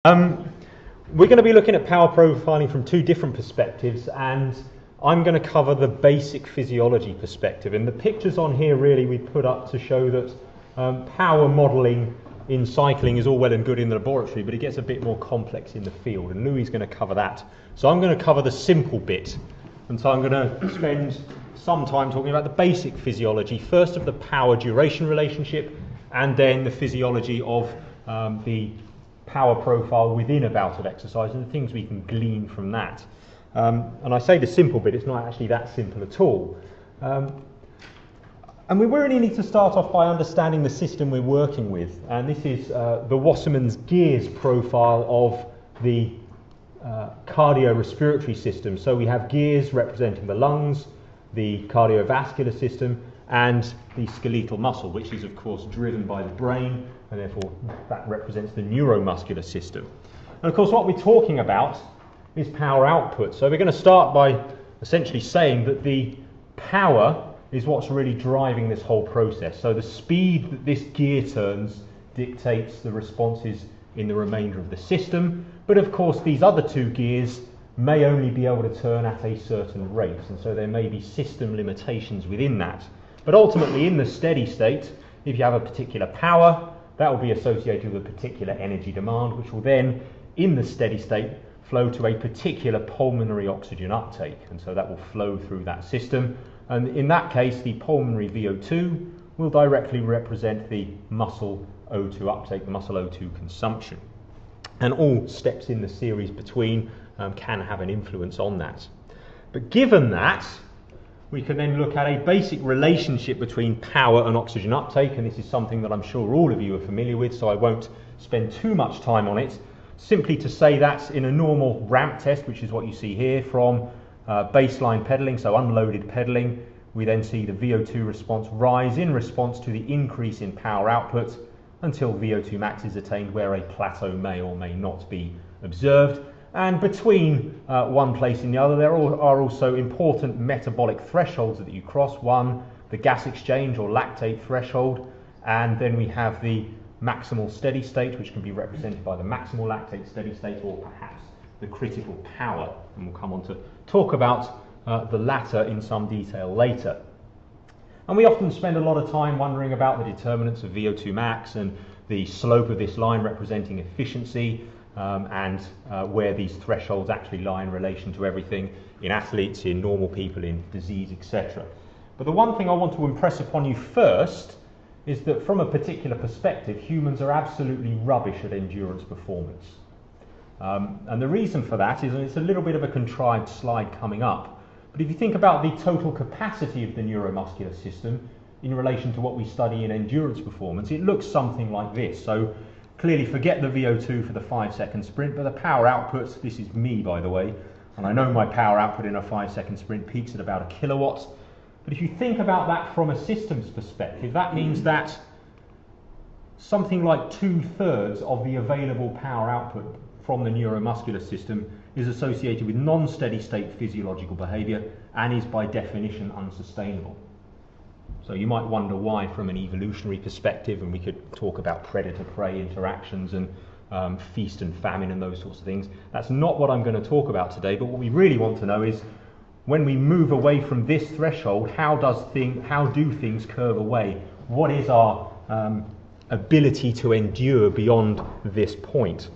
We're going to be looking at power profiling from two different perspectives, and I'm going to cover the basic physiology perspective. And the pictures on here really we put up to show that power modelling in cycling is all well and good in the laboratory, but it gets a bit more complex in the field, and Louis is going to cover that. So I'm going to cover the simple bit, and so I'm going to spend some time talking about the basic physiology, first of the power duration relationship, and then the physiology of the power profile within a bout of exercise and the things we can glean from that. And I say the simple bit, it's not actually that simple at all. And we really need to start off by understanding the system we're working with, and this is the Wassermans gears profile of the cardiorespiratory system. So we have gears representing the lungs, the cardiovascular system, and the skeletal muscle, which is of course driven by the brain, and therefore that represents the neuromuscular system. And of course what we're talking about is power output. So we're going to start by essentially saying that the power is what's really driving this whole process. So the speed that this gear turns dictates the responses in the remainder of the system, but of course these other two gears may only be able to turn at a certain rate, and so there may be system limitations within that. But ultimately in the steady state, if you have a particular power, that will be associated with a particular energy demand, which will then, in the steady state, flow to a particular pulmonary oxygen uptake, and so that will flow through that system. And in that case, the pulmonary VO2 will directly represent the muscle O2 uptake, the muscle O2 consumption. And all steps in the series between can have an influence on that. But given that, we can then look at a basic relationship between power and oxygen uptake, and this is something that I'm sure all of you are familiar with, so I won't spend too much time on it. Simply to say that in a normal ramp test, which is what you see here, from baseline pedalling, so unloaded pedalling, we then see the VO2 response rise in response to the increase in power output until VO2 max is attained, where a plateau may or may not be observed. And between one place and the other, there are also important metabolic thresholds that you cross. One, the gas exchange or lactate threshold, and then we have the maximal steady state, which can be represented by the maximal lactate steady state, or perhaps the critical power. And we'll come on to talk about the latter in some detail later. And we often spend a lot of time wondering about the determinants of VO2 max and the slope of this line representing efficiency, and where these thresholds actually lie in relation to everything in athletes, in normal people, in disease, etc. But the one thing I want to impress upon you first is that from a particular perspective, humans are absolutely rubbish at endurance performance. And the reason for that is, and it's a little bit of a contrived slide coming up, but if you think about the total capacity of the neuromuscular system in relation to what we study in endurance performance, it looks something like this. So clearly forget the VO2 for the 5-second sprint, but the power output, this is me by the way, and I know my power output in a 5-second sprint peaks at about 1 kilowatt. But if you think about that from a systems perspective, that means that something like 2/3 of the available power output from the neuromuscular system is associated with non-steady state physiological behaviour and is by definition unsustainable. So you might wonder why from an evolutionary perspective, and we could talk about predator-prey interactions and feast and famine and those sorts of things. That's not what I'm going to talk about today, but what we really want to know is when we move away from this threshold, how do things curve away? What is our ability to endure beyond this point?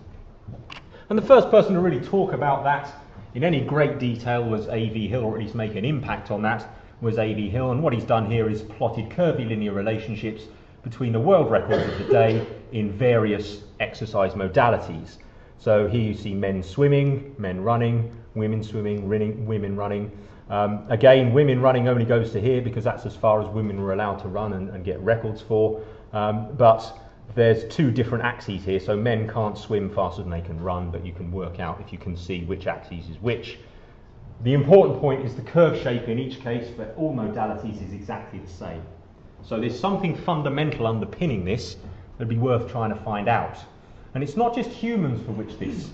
And the first person to really talk about that in any great detail was A.V. Hill, or at least make an impact on that, was A.V. Hill. And what he's done here is plotted curvy linear relationships between the world records of the day in various exercise modalities. So here you see men swimming, men running, women swimming, women running. Again, women running only goes to here because that's as far as women were allowed to run and get records for. But there's two different axes here, so men can't swim faster than they can run, but you can work out if you can see which axis is which. The important point is the curve shape in each case, but all modalities is exactly the same. So there's something fundamental underpinning this that'd be worth trying to find out. And it's not just humans for which this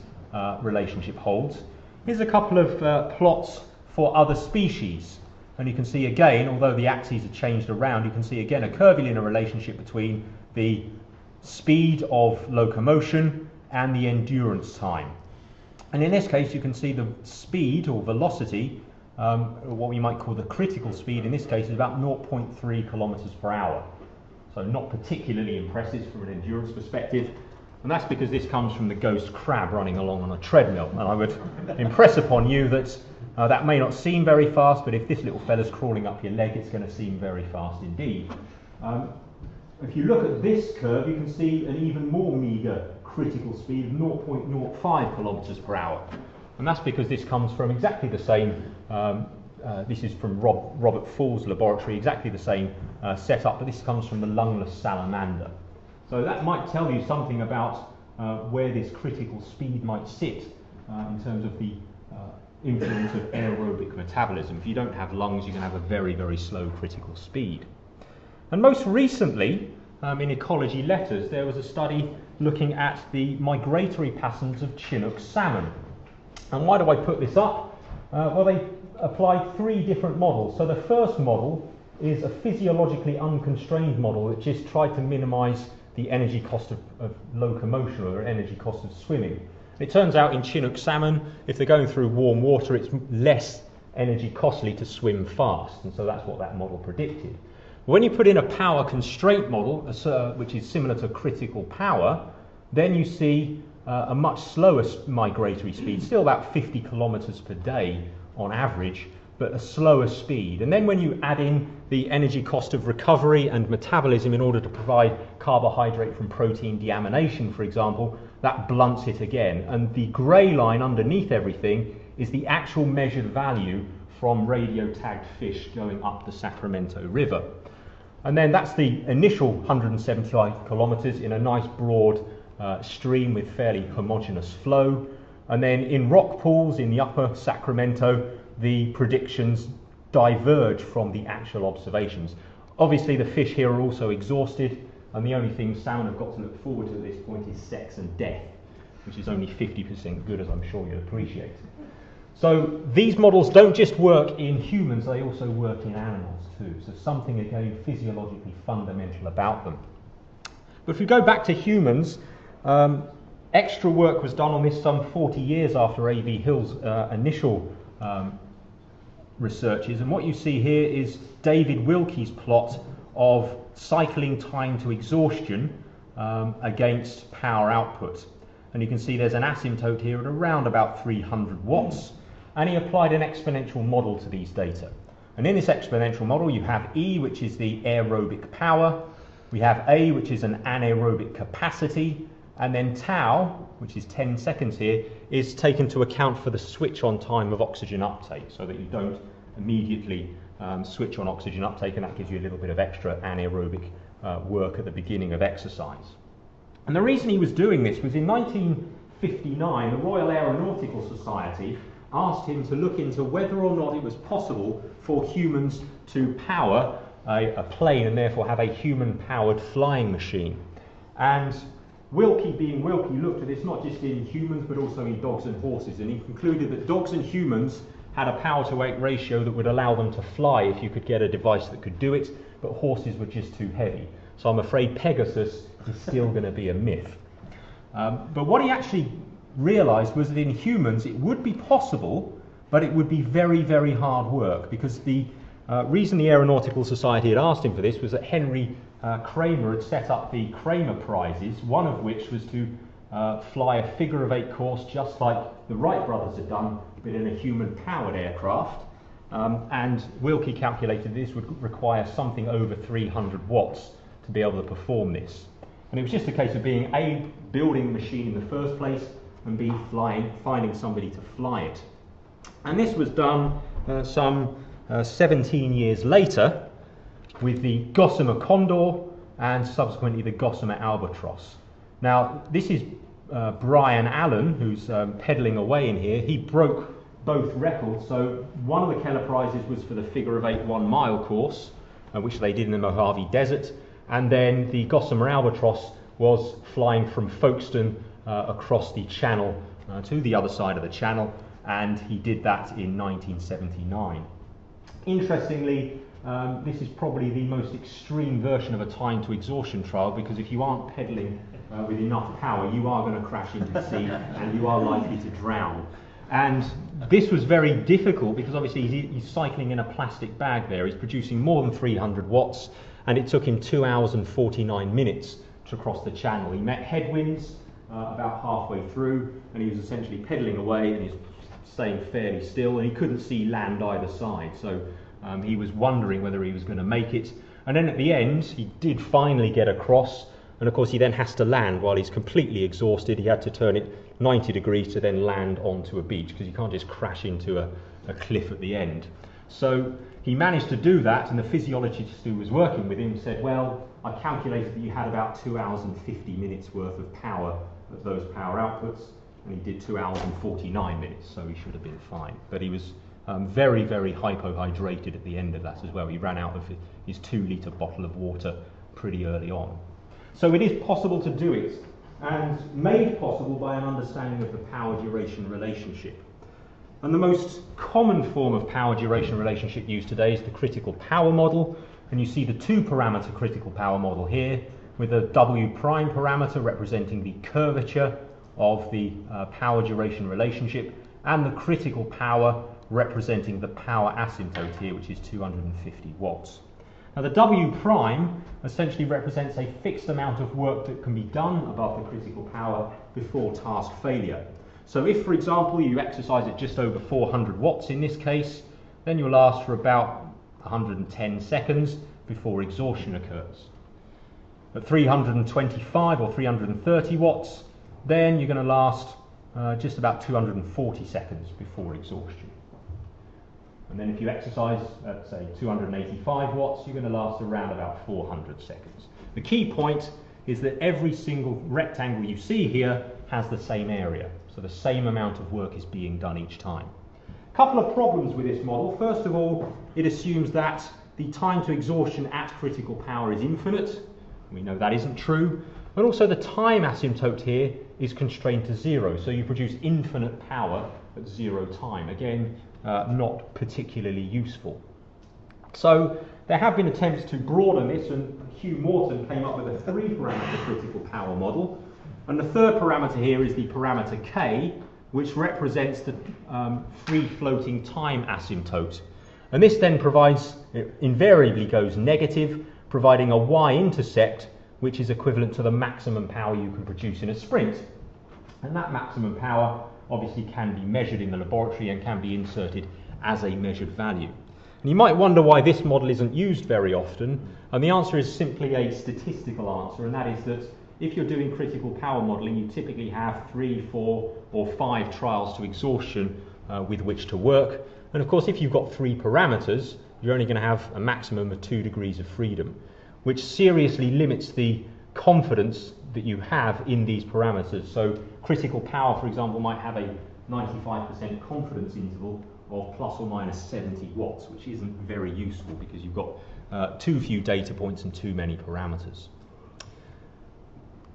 relationship holds. Here's a couple of plots for other species. And you can see again, although the axes are changed around, you can see again a curvilinear relationship between the speed of locomotion and the endurance time. And in this case, you can see the speed or velocity, or what we might call the critical speed, in this case is about 0.3 kilometers per hour. So not particularly impressive from an endurance perspective. And that's because this comes from the ghost crab running along on a treadmill. And I would impress upon you that that may not seem very fast, but if this little fella's crawling up your leg, it's going to seem very fast indeed. If you look at this curve, you can see an even more meagre critical speed of 0.05 kilometers per hour. And that's because this comes from exactly the same, this is from Robert Fall's laboratory, exactly the same setup, but this comes from the lungless salamander. So that might tell you something about where this critical speed might sit in terms of the influence of aerobic metabolism. If you don't have lungs, you can have a very, very slow critical speed. And most recently, in Ecology Letters, there was a study looking at the migratory patterns of Chinook salmon. And why do I put this up? Well, they applied 3 different models. So the first model is a physiologically unconstrained model that just tried to minimise the energy cost of locomotion or energy cost of swimming. It turns out in Chinook salmon, if they're going through warm water, it's less energy costly to swim fast, and so that's what that model predicted. When you put in a power constraint model, which is similar to critical power, then you see a much slower migratory speed, still about 50 kilometers per day on average, but a slower speed. And then when you add in the energy cost of recovery and metabolism in order to provide carbohydrate from protein deamination, for example, that blunts it again. And the grey line underneath everything is the actual measured value from radio-tagged fish going up the Sacramento River. And then that's the initial 175 kilometres in a nice broad stream with fairly homogeneous flow. And then in rock pools in the upper Sacramento, the predictions diverge from the actual observations. Obviously the fish here are also exhausted, and the only thing salmon have got to look forward to at this point is sex and death, which is only 50% good, as I'm sure you'll appreciate. So these models don't just work in humans, they also work in animals too. So something again physiologically fundamental about them. But if we go back to humans, extra work was done on this some 40 years after A.V. Hill's initial researches, and what you see here is David Wilkie's plot of cycling time to exhaustion against power output. And you can see there's an asymptote here at around about 300 watts, and he applied an exponential model to these data. And in this exponential model you have E, which is the aerobic power, we have A, which is an anaerobic capacity, and then tau, which is 10 seconds here, is taken to account for the switch on time of oxygen uptake, so that you don't immediately switch on oxygen uptake, and that gives you a little bit of extra anaerobic work at the beginning of exercise. And the reason he was doing this was in 1959, the Royal Aeronautical Society asked him to look into whether or not it was possible for humans to power a plane and therefore have a human-powered flying machine. And Wilkie, being Wilkie, looked at this not just in humans but also in dogs and horses, and he concluded that dogs and humans had a power-to-weight ratio that would allow them to fly if you could get a device that could do it, but horses were just too heavy. So I'm afraid Pegasus is still going to be a myth. But what he actually realised was that in humans it would be possible, but it would be very, very hard work, because the reason the Aeronautical Society had asked him for this was that Henry Kramer had set up the Kramer Prizes, one of which was to fly a figure-of-8 course just like the Wright brothers had done, but in a human-powered aircraft. And Wilkie calculated this would require something over 300 watts to be able to perform this. And it was just a case of being A, building the machine in the first place, and B, finding somebody to fly it. And this was done some 17 years later with the Gossamer Condor and subsequently the Gossamer Albatross. Now this is Brian Allen, who's pedalling away in here. He broke both records. So one of the Keller Prizes was for the figure-of-8 1-mile course, which they did in the Mojave Desert, and then the Gossamer Albatross was flying from Folkestone across the channel to the other side of the channel, and he did that in 1979. Interestingly, this is probably the most extreme version of a time to exhaustion trial, because if you aren't pedaling with enough power, you are going to crash into the sea and you are likely to drown. And this was very difficult because obviously he's cycling in a plastic bag there. He's producing more than 300 watts, and it took him 2 hours and 49 minutes to cross the channel. He met headwinds about halfway through, and he was essentially pedalling away and he's staying fairly still, and he couldn't see land either side. So he was wondering whether he was going to make it. And then at the end, he did finally get across. And of course, he then has to land while he's completely exhausted. He had to turn it 90 degrees to then land onto a beach, because you can't just crash into a cliff at the end. So he managed to do that, and the physiologist who was working with him said, well, I calculated that you had about 2 hours and 50 minutes worth of power of those power outputs, and he did 2 hours and 49 minutes, so he should have been fine. But he was very, very hypohydrated at the end of that as well. He ran out of his 2-litre bottle of water pretty early on. So it is possible to do it, and made possible by an understanding of the power-duration relationship. And the most common form of power-duration relationship used today is the critical power model, and you see the 2-parameter critical power model here, with a W prime parameter representing the curvature of the power-duration relationship, and the critical power representing the power asymptote here, which is 250 watts. Now the W prime essentially represents a fixed amount of work that can be done above the critical power before task failure. So if, for example, you exercise at just over 400 watts in this case, then you'll last for about 110 seconds before exhaustion occurs. At 325 or 330 watts, then you're going to last just about 240 seconds before exhaustion. And then if you exercise at, say, 285 watts, you're going to last around about 400 seconds. The key point is that every single rectangle you see here has the same area, so the same amount of work is being done each time. A couple of problems with this model. First of all, it assumes that the time to exhaustion at critical power is infinite. We know that isn't true. And also the time asymptote here is constrained to 0, so you produce infinite power at 0 time. Again, not particularly useful. So there have been attempts to broaden this, and Hugh Morton came up with a 3-parameter critical power model. And the third parameter here is the parameter k, which represents the free-floating time asymptote. And this then provides, it invariably goes negative, providing a y-intercept, which is equivalent to the maximum power you can produce in a sprint. And that maximum power obviously can be measured in the laboratory and can be inserted as a measured value. And you might wonder why this model isn't used very often, and the answer is simply a statistical answer, and that is that if you're doing critical power modelling, you typically have 3, 4 or 5 trials to exhaustion with which to work. And of course, if you've got 3 parameters, you're only going to have a maximum of 2 degrees of freedom, which seriously limits the confidence that you have in these parameters. So critical power, for example, might have a 95% confidence interval of plus or minus 70 watts, which isn't very useful because you've got too few data points and too many parameters.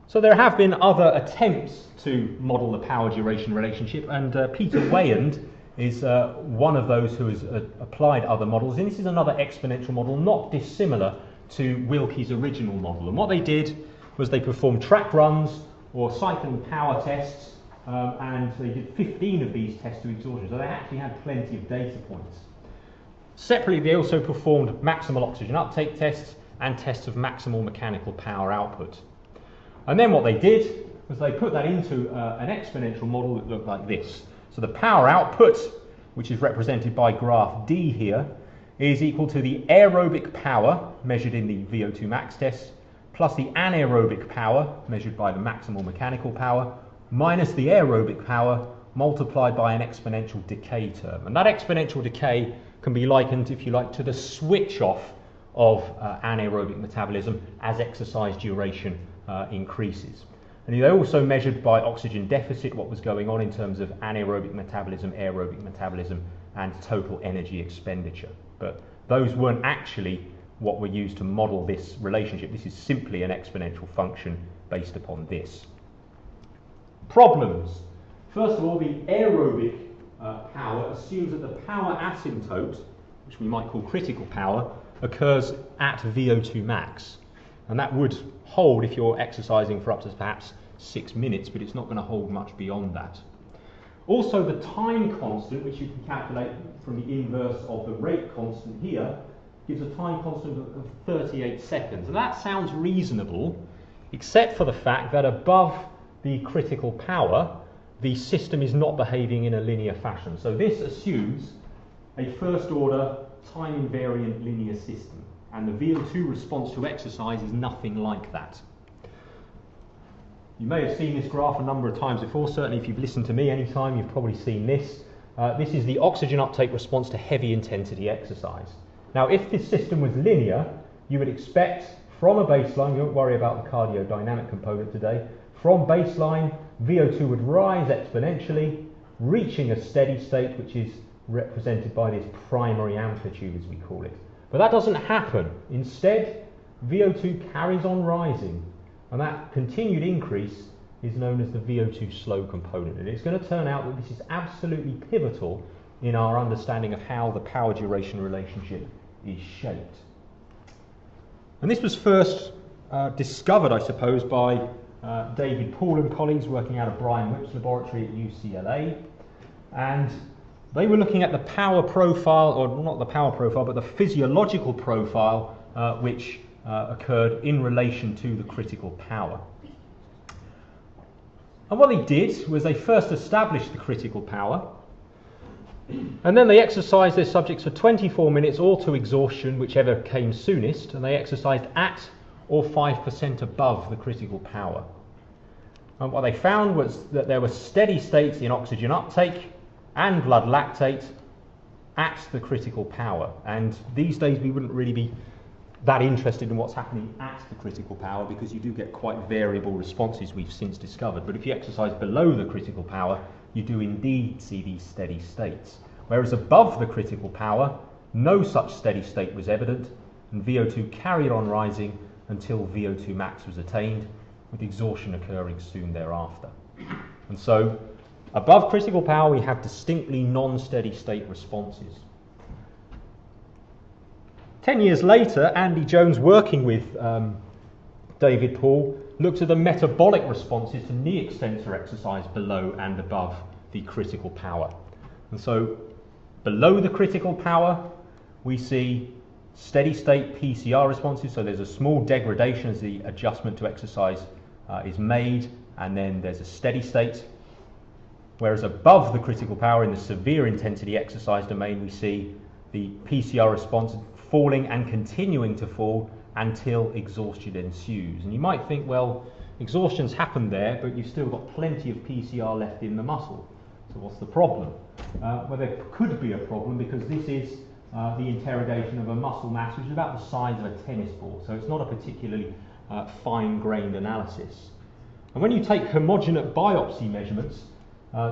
So there have been other attempts to model the power-duration relationship, and Peter Weyand is one of those who has applied other models, and this is another exponential model not dissimilar to Wilkie's original model. And what they did was they performed track runs or cycling power tests, and they did 15 of these tests to exhaustion, so they actually had plenty of data points. Separately, they also performed maximal oxygen uptake tests and tests of maximal mechanical power output. And then what they did was they put that into an exponential model that looked like this. So the power output, which is represented by graph D here, is equal to the aerobic power measured in the VO2 max test, plus the anaerobic power measured by the maximal mechanical power, minus the aerobic power multiplied by an exponential decay term. And that exponential decay can be likened, if you like, to the switch off of anaerobic metabolism as exercise duration increases. And they also measured by oxygen deficit what was going on in terms of anaerobic metabolism, aerobic metabolism, and total energy expenditure. But those weren't actually what were used to model this relationship. This is simply an exponential function based upon this. Problems. First of all, the aerobic power assumes that the power asymptote, which we might call critical power, occurs at VO2 max. And that would hold if you're exercising for up to perhaps 6 minutes, but it's not going to hold much beyond that. Also, the time constant, which you can calculate from the inverse of the rate constant here, gives a time constant of 38 seconds. And that sounds reasonable, except for the fact that above the critical power, the system is not behaving in a linear fashion. So this assumes a first order time invariant linear system, and the VO2 response to exercise is nothing like that. You may have seen this graph a number of times before. Certainly if you've listened to me any time, you've probably seen this. This is the oxygen uptake response to heavy intensity exercise. Now if this system was linear, you would expect from a baseline, you won't worry about the cardiodynamic component today, from baseline VO2 would rise exponentially, reaching a steady state, which is represented by this primary amplitude as we call it. But that doesn't happen. Instead, VO2 carries on rising, and that continued increase is known as the VO2 slow component. And it's going to turn out that this is absolutely pivotal in our understanding of how the power duration relationship is shaped. And this was first discovered, I suppose, by David Poole and colleagues working out of Brian Whipp's laboratory at UCLA. And they were looking at the power profile, or not the power profile, but the physiological profile which occurred in relation to the critical power. And what they did was they first established the critical power, and then they exercised their subjects for 24 minutes or to exhaustion, whichever came soonest, and they exercised at or 5% above the critical power. And what they found was that there were steady states in oxygen uptake and blood lactate at the critical power. And these days we wouldn't really be that interested in what's happening at the critical power, because you do get quite variable responses, we've since discovered. But if you exercise below the critical power, you do indeed see these steady states. Whereas above the critical power, no such steady state was evident, and VO2 carried on rising until VO2 max was attained, with exhaustion occurring soon thereafter. And so, above critical power, we have distinctly non-steady state responses. 10 years later, Andy Jones, working with David Poole, looked at the metabolic responses to knee extensor exercise below and above the critical power. And so, below the critical power, we see steady state PCR responses, so there's a small degradation as the adjustment to exercise is made, and then there's a steady state. Whereas above the critical power in the severe intensity exercise domain, we see the PCR response falling and continuing to fall until exhaustion ensues. And you might think, well, exhaustion's happened there, but you've still got plenty of PCR left in the muscle. So what's the problem? Well, there could be a problem, because this is the interrogation of a muscle mass which is about the size of a tennis ball, so it's not a particularly fine-grained analysis. And when you take homogeneous biopsy measurements,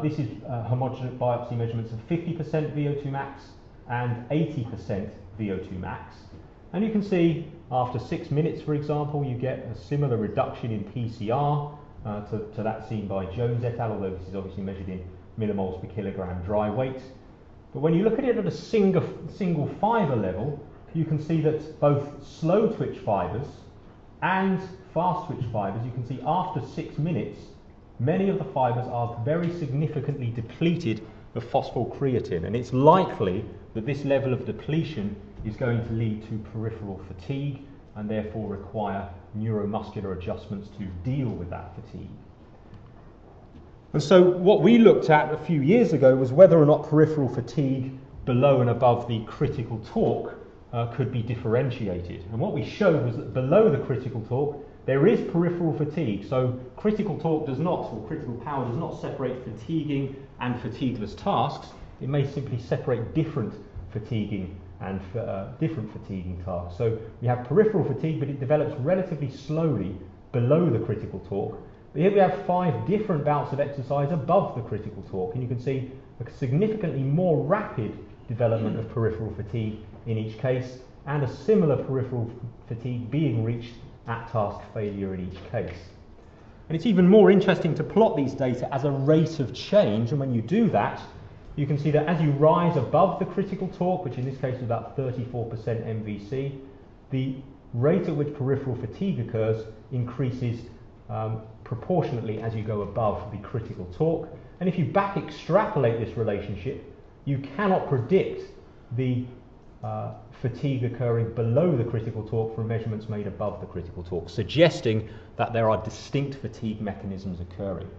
this is homogeneous biopsy measurements of 50% VO2 max and 80% VO2 max, and you can see after 6 minutes, for example, you get a similar reduction in PCR to that seen by Jones et al., although this is obviously measured in millimoles per kilogram dry weight. But when you look at it at a single fibre level, you can see that both slow twitch fibres and fast twitch fibres, you can see after 6 minutes, many of the fibres are very significantly depleted of phosphocreatine, and it's likely that this level of depletion is going to lead to peripheral fatigue and therefore require neuromuscular adjustments to deal with that fatigue. And so what we looked at a few years ago was whether or not peripheral fatigue below and above the critical torque could be differentiated. And what we showed was that below the critical torque there is peripheral fatigue. So critical torque does not, or critical power does not separate fatiguing and fatigueless tasks. It may simply separate different fatiguing and different fatiguing tasks. So we have peripheral fatigue, but it develops relatively slowly below the critical torque. But here we have 5 different bouts of exercise above the critical torque, and you can see a significantly more rapid development of peripheral fatigue in each case, and a similar peripheral fatigue being reached at task failure in each case. And it's even more interesting to plot these data as a rate of change, and when you do that, you can see that as you rise above the critical torque, which in this case is about 34% MVC, the rate at which peripheral fatigue occurs increases proportionately as you go above the critical torque. And if you back extrapolate this relationship, you cannot predict the fatigue occurring below the critical torque from measurements made above the critical torque, suggesting that there are distinct fatigue mechanisms occurring.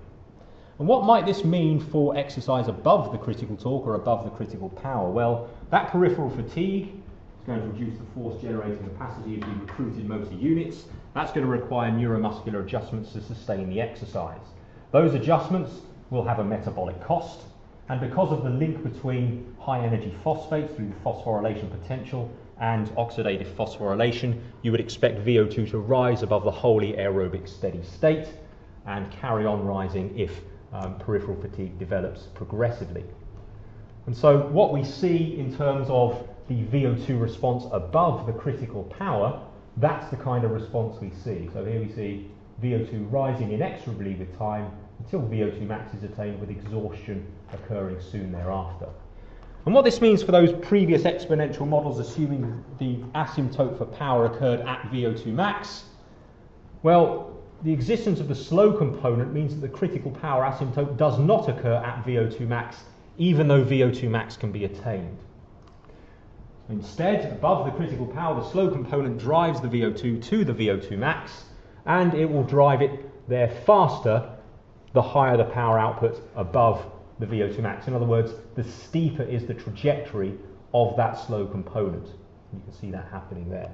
And what might this mean for exercise above the critical torque or above the critical power? Well, that peripheral fatigue is going to reduce the force generating capacity of the recruited motor units. That's going to require neuromuscular adjustments to sustain the exercise. Those adjustments will have a metabolic cost, and because of the link between high energy phosphates through the phosphorylation potential and oxidative phosphorylation, you would expect VO2 to rise above the wholly aerobic steady state and carry on rising if peripheral fatigue develops progressively. And so what we see in terms of the VO2 response above the critical power, that's the kind of response we see. So here we see VO2 rising inexorably with time until VO2 max is attained, with exhaustion occurring soon thereafter. And what this means for those previous exponential models, assuming the asymptote for power occurred at VO2 max, well, the existence of the slow component means that the critical power asymptote does not occur at VO2 max, even though VO2 max can be attained. Instead, above the critical power, the slow component drives the VO2 to the VO2 max, and it will drive it there faster the higher the power output above the VO2 max. In other words, the steeper is the trajectory of that slow component. You can see that happening there.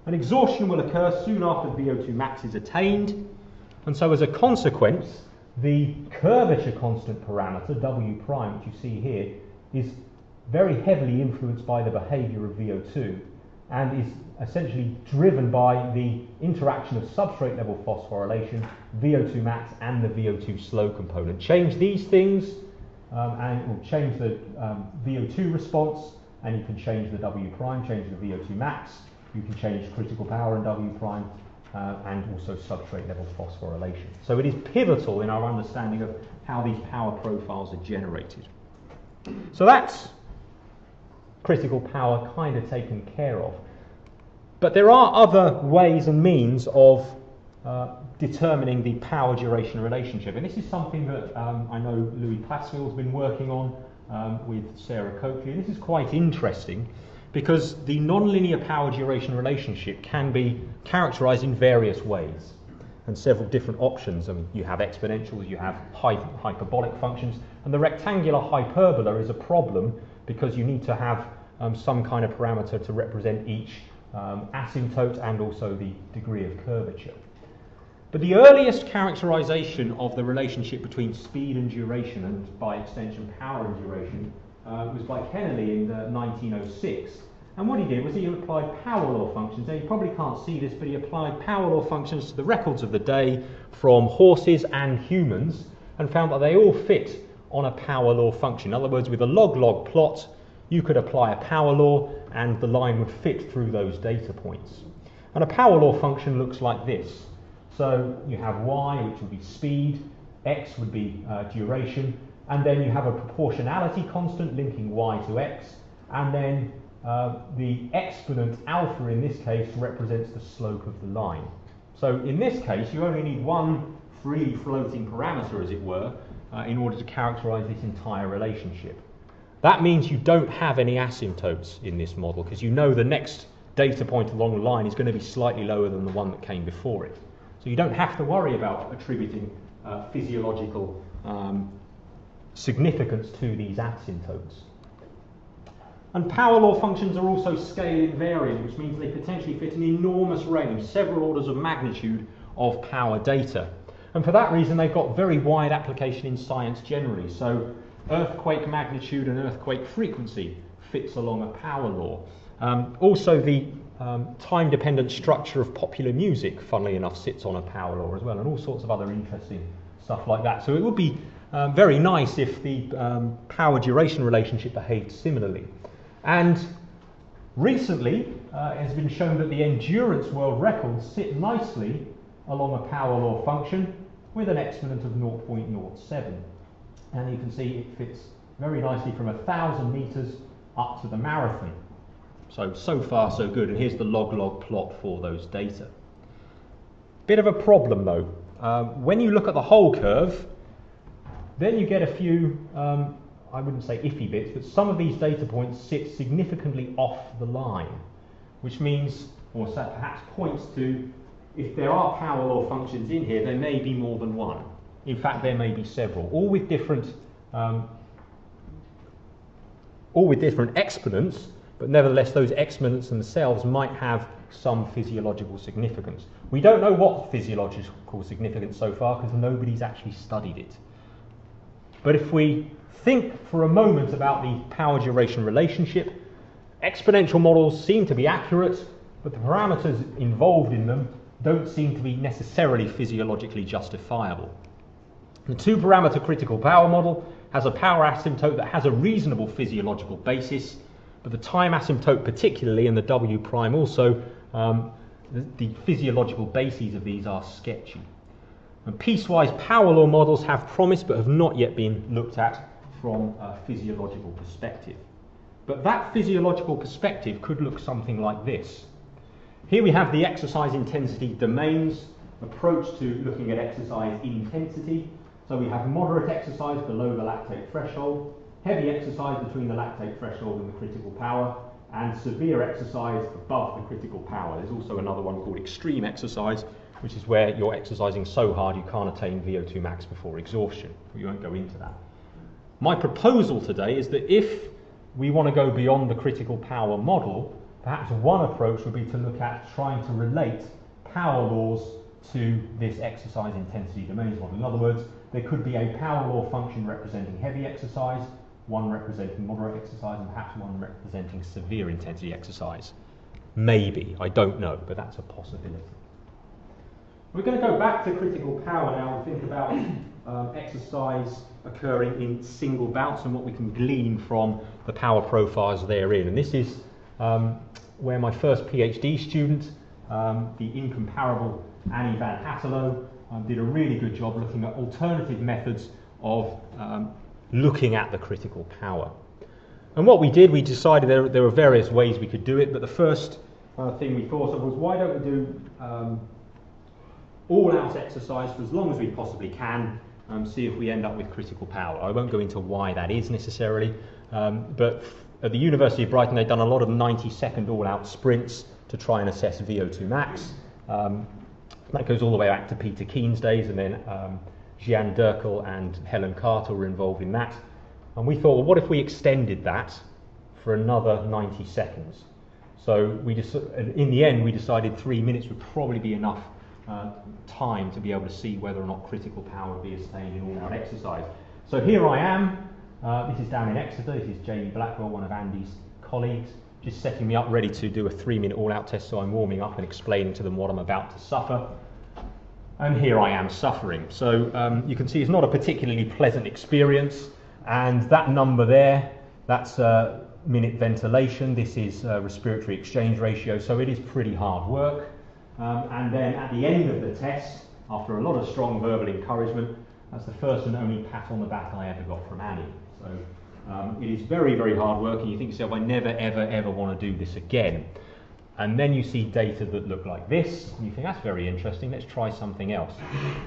And exhaustion will occur soon after VO2 max is attained, and so as a consequence, the curvature constant parameter, W prime, which you see here, is very heavily influenced by the behaviour of VO2 and is essentially driven by the interaction of substrate level phosphorylation, VO2 max and the VO2 slow component. Change these things and it will change the VO2 response, and you can change the W prime, change the VO2 max, you can change critical power and W prime, and also substrate level phosphorylation. So it is pivotal in our understanding of how these power profiles are generated. So that's critical power kind of taken care of. But there are other ways and means of determining the power duration relationship, and this is something that I know Louis Passfield has been working on with Sarah Coakley, and this is quite interesting because the nonlinear power duration relationship can be characterized in various ways and several different options. I mean, you have exponentials, you have hyperbolic functions, and the rectangular hyperbola is a problem because you need to have some kind of parameter to represent each asymptote and also the degree of curvature. But the earliest characterization of the relationship between speed and duration, and by extension power and duration, was by Kennelly in 1906. And what he did was he applied power law functions. Now you probably can't see this, but he applied power law functions to the records of the day from horses and humans and found that they all fit on a power law function. In other words, with a log-log plot, you could apply a power law and the line would fit through those data points. And a power law function looks like this. So you have y, which would be speed, x would be duration, and then you have a proportionality constant linking y to x, and then the exponent alpha in this case represents the slope of the line. So in this case, you only need one free floating parameter, as it were, in order to characterize this entire relationship. That means you don't have any asymptotes in this model because you know the next data point along the line is going to be slightly lower than the one that came before it. So you don't have to worry about attributing physiological significance to these asymptotes. And power law functions are also scale invariant, which means they potentially fit an enormous range, several orders of magnitude of power data. And for that reason, they've got very wide application in science generally. So earthquake magnitude and earthquake frequency fits along a power law. Also the time-dependent structure of popular music, funnily enough, sits on a power law as well, and all sorts of other interesting stuff like that. So it would be very nice if the power duration relationship behaved similarly. And recently it has been shown that the endurance world records sit nicely along a power law function with an exponent of 0.07. And you can see it fits very nicely from 1,000 meters up to the marathon. So far so good, and here's the log-log plot for those data. Bit of a problem though. When you look at the whole curve, then you get a few, I wouldn't say iffy bits, but some of these data points sit significantly off the line, which means, or perhaps points to, if there are power law functions in here, there may be more than one. In fact, there may be several, all with different exponents, but nevertheless those exponents themselves might have some physiological significance. We don't know what physiological significance so far because nobody's actually studied it. But if we think for a moment about the power duration relationship, exponential models seem to be accurate, but the parameters involved in them don't seem to be necessarily physiologically justifiable. The two-parameter critical power model has a power asymptote that has a reasonable physiological basis, but the time asymptote particularly, and the W prime also, the physiological bases of these are sketchy. And piecewise power law models have promise but have not yet been looked at from a physiological perspective. But that physiological perspective could look something like this. Here we have the exercise intensity domains approach to looking at exercise intensity. So we have moderate exercise below the lactate threshold, heavy exercise between the lactate threshold and the critical power, and severe exercise above the critical power. There's also another one called extreme exercise, which is where you're exercising so hard you can't attain VO2 max before exhaustion. We won't go into that. My proposal today is that if we want to go beyond the critical power model, perhaps one approach would be to look at trying to relate power laws to this exercise intensity domains model. In other words, there could be a power law function representing heavy exercise, one representing moderate exercise, and perhaps one representing severe intensity exercise. Maybe, I don't know, but that's a possibility. We're going to go back to critical power now and think about exercise occurring in single bouts and what we can glean from the power profiles therein. And this is where my first PhD student, the incomparable Annie van Hatterlo, did a really good job looking at alternative methods of looking at the critical power. And what we did, we decided there were various ways we could do it, but the first thing we thought of was, why don't we do all-out exercise for as long as we possibly can, see if we end up with critical power. I won't go into why that is necessarily, but at the University of Brighton they've done a lot of 90-second all-out sprints to try and assess VO2 max. That goes all the way back to Peter Keen's days, and then Jeanne Derkel and Helen Carter were involved in that. And we thought, well, what if we extended that for another 90 seconds? So in the end, we decided 3 minutes would probably be enough time to be able to see whether or not critical power would be attained in all-out exercise. So here I am. This is down in Exeter. This is Jamie Blackwell, one of Andy's colleagues, just setting me up ready to do a 3-minute all-out test, so I'm warming up and explaining to them what I'm about to suffer. And here I am suffering. So you can see it's not a particularly pleasant experience, and that number there, that's minute ventilation. This is respiratory exchange ratio, so it is pretty hard work. And then at the end of the test, after a lot of strong verbal encouragement, that's the first and only pat on the back I ever got from Annie. So it is very, very hard work, and you think to yourself, I never, ever, ever want to do this again. And then you see data that look like this, and you think, that's very interesting, let's try something else.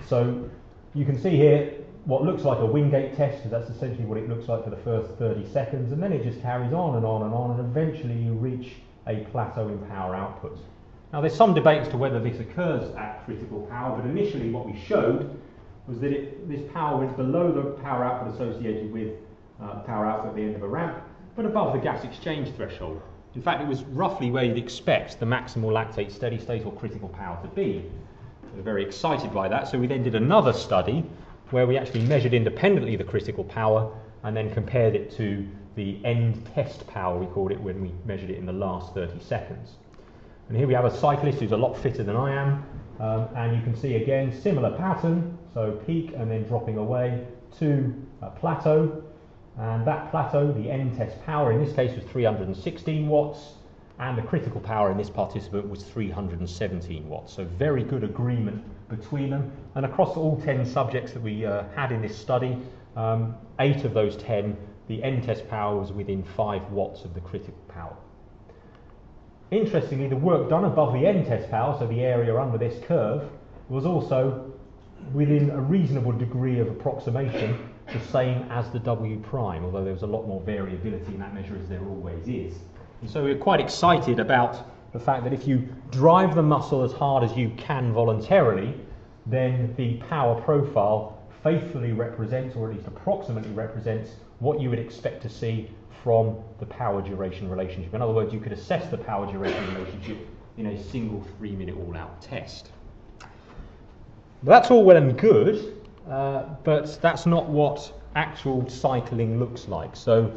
So you can see here what looks like a Wingate test, because that's essentially what it looks like for the first 30 seconds, and then it just carries on and on and on, and eventually you reach a plateau in power output. Now there's some debate as to whether this occurs at critical power, but initially what we showed was that this power went below the power output associated with power output at the end of a ramp, but above the gas exchange threshold. In fact, it was roughly where you'd expect the maximal lactate steady state or critical power to be. We were very excited by that, so we then did another study where we actually measured independently the critical power and then compared it to the end test power, we called it, when we measured it in the last 30 seconds. And here we have a cyclist who's a lot fitter than I am, and you can see again similar pattern, so peak and then dropping away to a plateau. And that plateau, the end test power in this case was 316 watts, and the critical power in this participant was 317 watts. So very good agreement between them. And across all 10 subjects that we had in this study, 8 of those 10, the end test power was within 5 watts of the critical power. interestingly, the work done above the end test power, so the area under this curve, was also within a reasonable degree of approximation the same as the W prime, although there was a lot more variability in that measure, as there always is. And so we're quite excited about the fact that if you drive the muscle as hard as you can voluntarily, then the power profile faithfully represents, or at least approximately represents, what you would expect to see from the power duration relationship. In other words, you could assess the power duration relationship in a single 3-minute all-out test. That's all well and good, but that's not what actual cycling looks like. So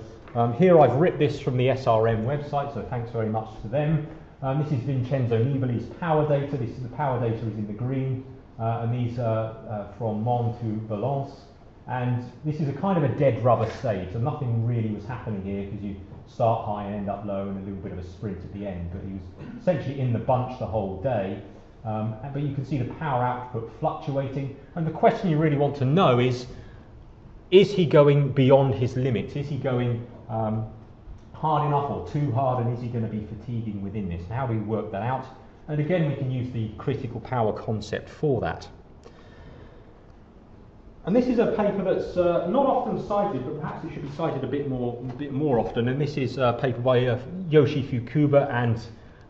here I've ripped this from the SRM website, so thanks very much to them. This is Vincenzo Nibali's power data. This is the power data is in the green, and these are from Mons to Valence. And this is a kind of a dead rubber stage, so nothing really was happening here, because you start high and end up low and a little bit of a sprint at the end. But he was essentially in the bunch the whole day. But you can see the power output fluctuating. And the question you really want to know is he going beyond his limits? Is he going hard enough or too hard, and is he going to be fatiguing within this? And how do we work that out? And again, we can use the critical power concept for that. And this is a paper that's not often cited, but perhaps it should be cited a bit more often. And this is a paper by Yoshi Fukuba and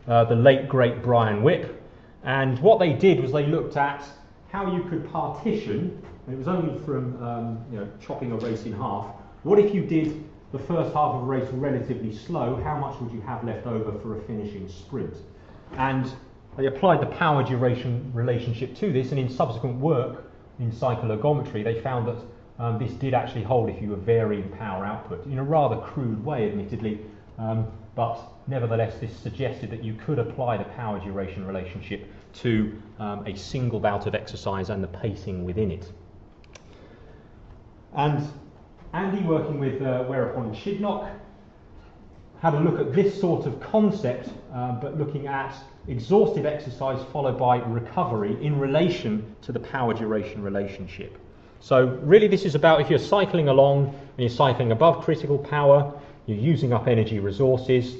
the late great Brian Whipp. And what they did was they looked at how you could partition. And it was only from chopping a race in half. What if you did the first half of a race relatively slow? How much would you have left over for a finishing sprint? And they applied the power duration relationship to this, and in subsequent work in cycloergometry, they found that this did actually hold if you were varying power output in a rather crude way, admittedly, but nevertheless this suggested that you could apply the power duration relationship to a single bout of exercise and the pacing within it. And Andy, working with Whereupon and Chinook, had a look at this sort of concept, but looking at exhaustive exercise followed by recovery in relation to the power duration relationship. So really this is about, if you're cycling along and you're cycling above critical power, you're using up energy resources,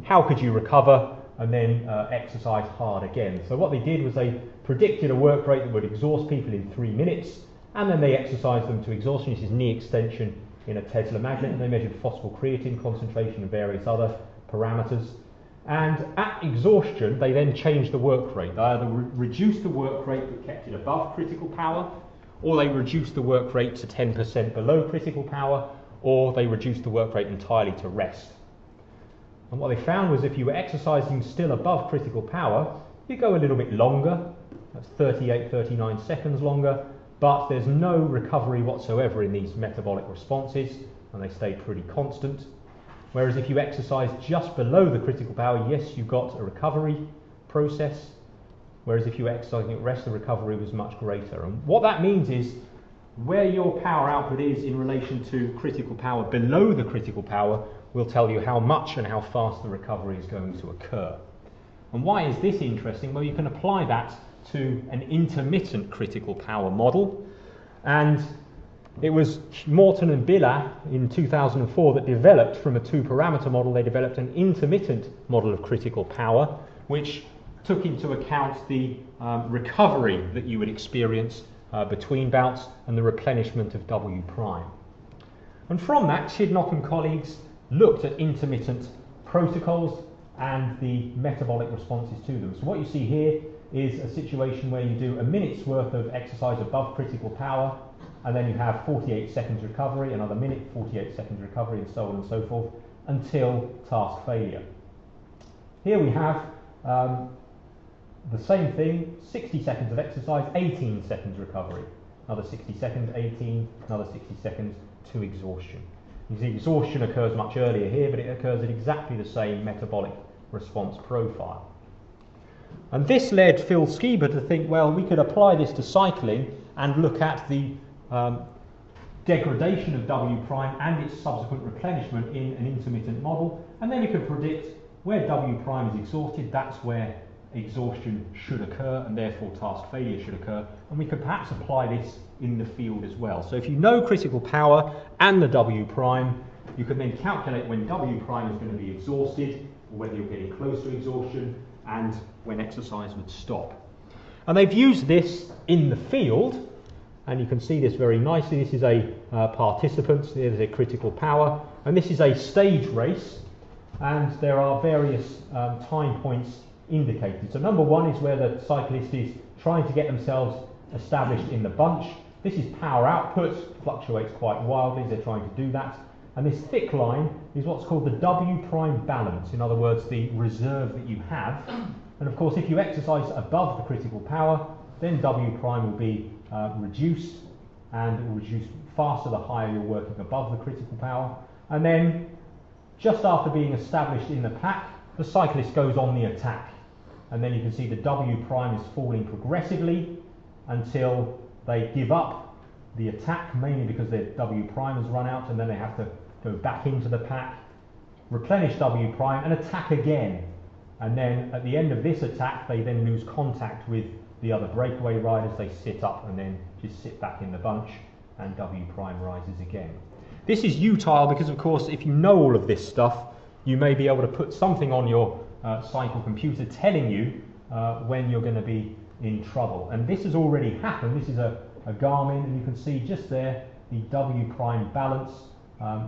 how could you recover and then exercise hard again? So what they did was they predicted a work rate that would exhaust people in 3 minutes, and then they exercised them to exhaustion. This is knee extension in a Tesla magnet, and they measured phosphocreatine concentration and various other parameters. And at exhaustion, they then changed the work rate. They either reduced the work rate but kept it above critical power, or they reduced the work rate to 10% below critical power, or they reduced the work rate entirely to rest. And what they found was if you were exercising still above critical power, you go a little bit longer, that's 38, 39 seconds longer, but there's no recovery whatsoever in these metabolic responses, and they stay pretty constant. Whereas if you exercise just below the critical power, yes, you got a recovery process, whereas if you were exercising at rest, the recovery was much greater. And what that means is where your power output is in relation to critical power below the critical power will tell you how much and how fast the recovery is going to occur. And why is this interesting? Well, you can apply that to an intermittent critical power model, and it was Morton and Billa in 2004 that developed, from a 2-parameter model, they developed an intermittent model of critical power, which took into account the recovery that you would experience between bouts and the replenishment of W prime. And from that, Chinook and colleagues looked at intermittent protocols and the metabolic responses to them. So what you see here is a situation where you do a minute's worth of exercise above critical power, and then you have 48 seconds recovery, another minute, 48 seconds recovery, and so on and so forth, until task failure. Here we have the same thing, 60 seconds of exercise, 18 seconds recovery, another 60 seconds, 18, another 60 seconds to exhaustion. You see exhaustion occurs much earlier here, but it occurs at exactly the same metabolic response profile. And this led Phil Skiba to think, well, we could apply this to cycling and look at the degradation of W prime and its subsequent replenishment in an intermittent model, and then we could predict where W prime is exhausted, that's where exhaustion should occur, and therefore task failure should occur, and we could perhaps apply this in the field as well. So if you know critical power and the W prime, you can then calculate when W prime is going to be exhausted, or whether you're getting close to exhaustion, and when exercise would stop. And they've used this in the field, and you can see this very nicely. This is a participant, there's their critical power, and this is a stage race, and there are various time points indicated. So number one is where the cyclist is trying to get themselves established in the bunch. This is power output, fluctuates quite wildly as they're trying to do that. And this thick line is what's called the W prime balance, in other words, the reserve that you have. And of course, if you exercise above the critical power, then W prime will be reduced, and it will reduce faster the higher you're working above the critical power. And then, just after being established in the pack, the cyclist goes on the attack. And then you can see the W prime is falling progressively until they give up the attack, mainly because their W prime has run out, and then they have to go back into the pack, replenish W prime, and attack again. And then at the end of this attack, they then lose contact with the other breakaway riders. They sit up and then just sit back in the bunch, and W prime rises again. This is utile because, of course, if you know all of this stuff, you may be able to put something on your cycle computer telling you when you're going to be in trouble. And this has already happened. This is a Garmin, and you can see just there the W prime balance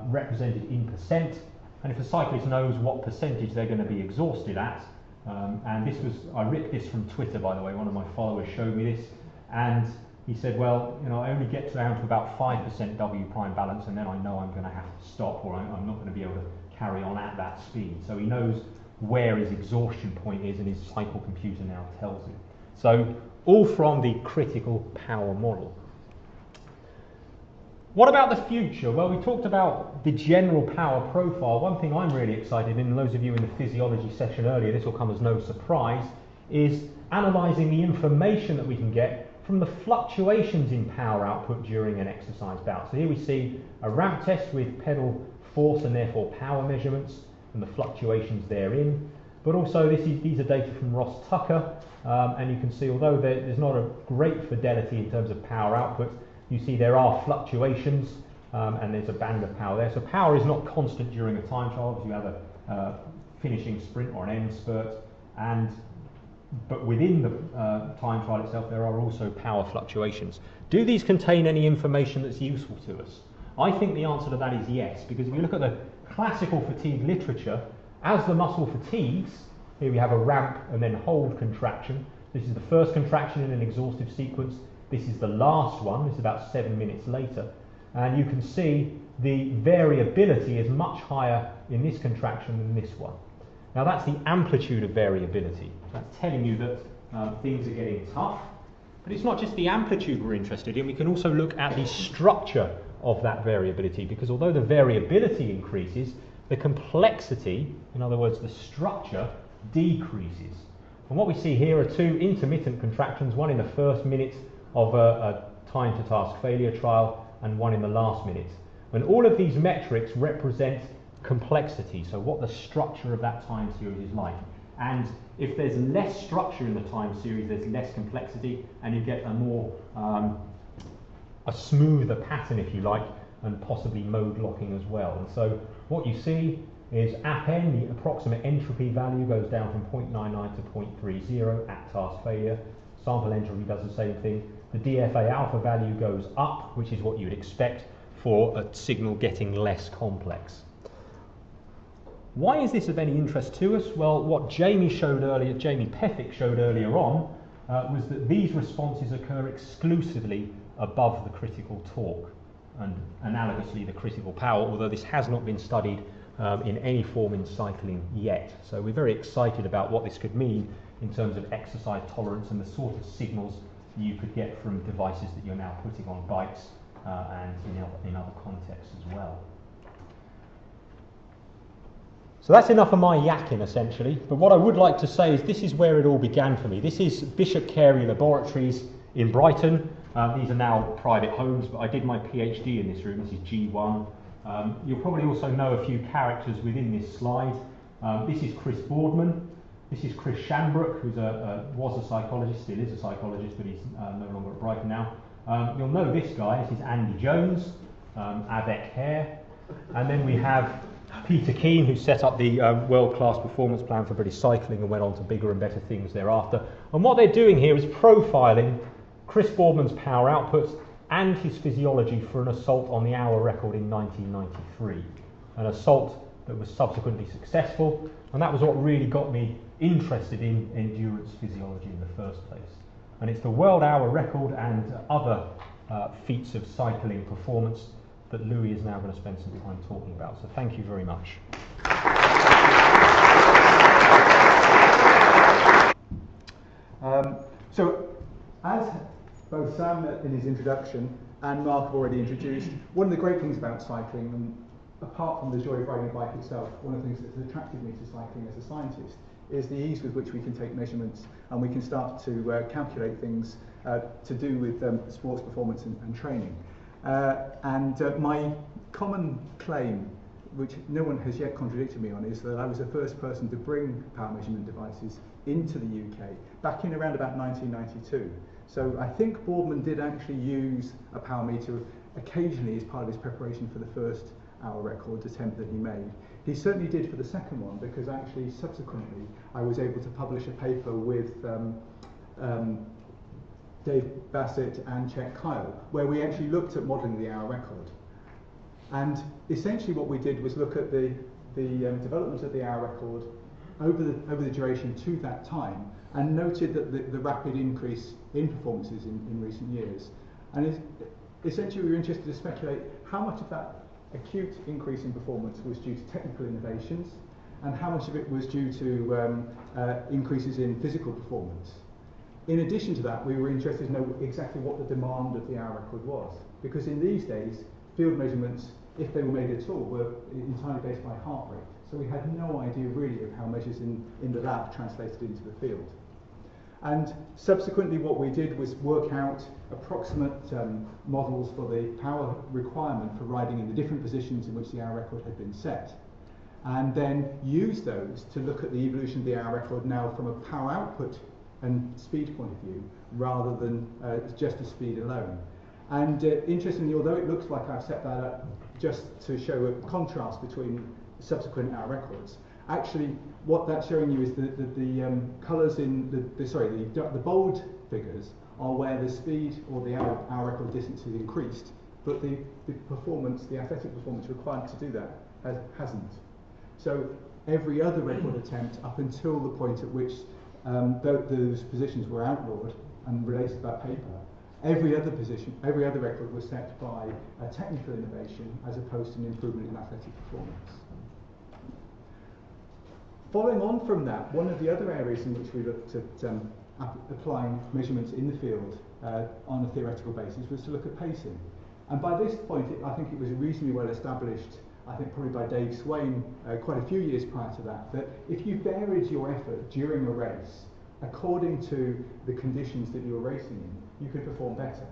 represented in percent. And if a cyclist knows what percentage they're going to be exhausted at, and this was, I ripped this from Twitter, by the way, one of my followers showed me this, and he said, well, you know, I only get down to about 5% W prime balance, and then I know I'm going to have to stop, or I'm not going to be able to carry on at that speed. So he knows where his exhaustion point is, and his cycle computer now tells him. So all from the critical power model. What about the future? Well, we talked about the general power profile. One thing I'm really excited in, and those of you in the physiology session earlier, this will come as no surprise, is analysing the information that we can get from the fluctuations in power output during an exercise bout. So here we see a ramp test with pedal force and therefore power measurements and the fluctuations therein. But also these are data from Ross Tucker, and you can see, although there's not a great fidelity in terms of power output, you see there are fluctuations, and there's a band of power there. So power is not constant during a time trial, because you have a finishing sprint or an end spurt, but within the time trial itself there are also power fluctuations. Do these contain any information that's useful to us? I think the answer to that is yes, because if you look at the classical fatigue literature, as the muscle fatigues, here we have a ramp and then hold contraction. This is the first contraction in an exhaustive sequence. This is the last one. This is about 7 minutes later. And you can see the variability is much higher in this contraction than this one. Now that's the amplitude of variability. That's telling you that things are getting tough. But it's not just the amplitude we're interested in. We can also look at the structure of that variability, because although the variability increases, the complexity, in other words the structure, decreases. And what we see here are two intermittent contractions, one in the first minute of a time to task failure trial and one in the last minute. And all of these metrics represent complexity, so what the structure of that time series is like. And if there's less structure in the time series, there's less complexity, and you get a more a smoother pattern, if you like, and possibly mode locking as well. And so what you see is APN, the approximate entropy value, goes down from 0.99 to 0.30 at task failure. Sample entropy does the same thing. The DFA alpha value goes up, which is what you would expect for a signal getting less complex. Why is this of any interest to us? Well, what Jamie Pethick showed earlier on was that these responses occur exclusively above the critical torque, and analogously the critical power, although this has not been studied in any form in cycling yet. So we're very excited about what this could mean in terms of exercise tolerance and the sort of signals you could get from devices that you're now putting on bikes and in other contexts as well. So that's enough of my yakking, essentially. But what I would like to say is this is where it all began for me. This is Bishop Carey Laboratories in Brighton. These are now private homes, but I did my PhD in this room. This is G1. You'll probably also know a few characters within this slide. This is Chris Boardman. This is Chris Shanbrook, who was a psychologist, still is a psychologist, but he's no longer at Brighton now. You'll know this guy. This is Andy Jones, Avec Hare. And then we have Peter Keane, who set up the world-class performance plan for British cycling and went on to bigger and better things thereafter. And what they're doing here is profiling Chris Boardman's power outputs and his physiology for an assault on the hour record in 1993. An assault that was subsequently successful, and that was what really got me interested in endurance physiology in the first place. And it's the world hour record and other feats of cycling performance that Louis is now going to spend some time talking about. So thank you very much. So as both Sam in his introduction and Mark have already introduced, one of the great things about cycling, and apart from the joy of riding a bike itself, one of the things that's attracted me to cycling as a scientist is the ease with which we can take measurements and we can start to calculate things to do with sports performance and training. My common claim, which no one has yet contradicted me on, is that I was the first person to bring power measurement devices into the UK back in around about 1992. So I think Boardman did actually use a power meter occasionally as part of his preparation for the first hour record attempt that he made. He certainly did for the second one, because actually subsequently I was able to publish a paper with Dave Bassett and Chet Kyle, where we actually looked at modelling the hour record. And essentially what we did was look at the development of the hour record over the duration to that time, and noted that the rapid increase in performances in recent years. And essentially we were interested to speculate how much of that acute increase in performance was due to technical innovations, and how much of it was due to increases in physical performance. In addition to that, we were interested to know exactly what the demand of the hour record was, because in these days, field measurements, if they were made at all, were entirely based by heart rate. So we had no idea really of how measures in the lab translated into the field. And subsequently what we did was work out approximate models for the power requirement for riding in the different positions in which the hour record had been set, and then use those to look at the evolution of the hour record now from a power output and speed point of view, rather than just the speed alone. And interestingly, although it looks like I've set that up just to show a contrast between subsequent hour records, actually what that's showing you is that the colours in the bold figures are where the speed or the hour record distance has increased, but the performance, the athletic performance required to do that hasn't. So every other record attempt up until the point at which those positions were outlawed and released to that paper, every other record was set by a technical innovation as opposed to an improvement in athletic performance. Following on from that, one of the other areas in which we looked at applying measurements in the field on a theoretical basis was to look at pacing. And by this point, I think it was reasonably well established, I think probably by Dave Swain quite a few years prior to that, that if you varied your effort during a race according to the conditions that you were racing in, you could perform better.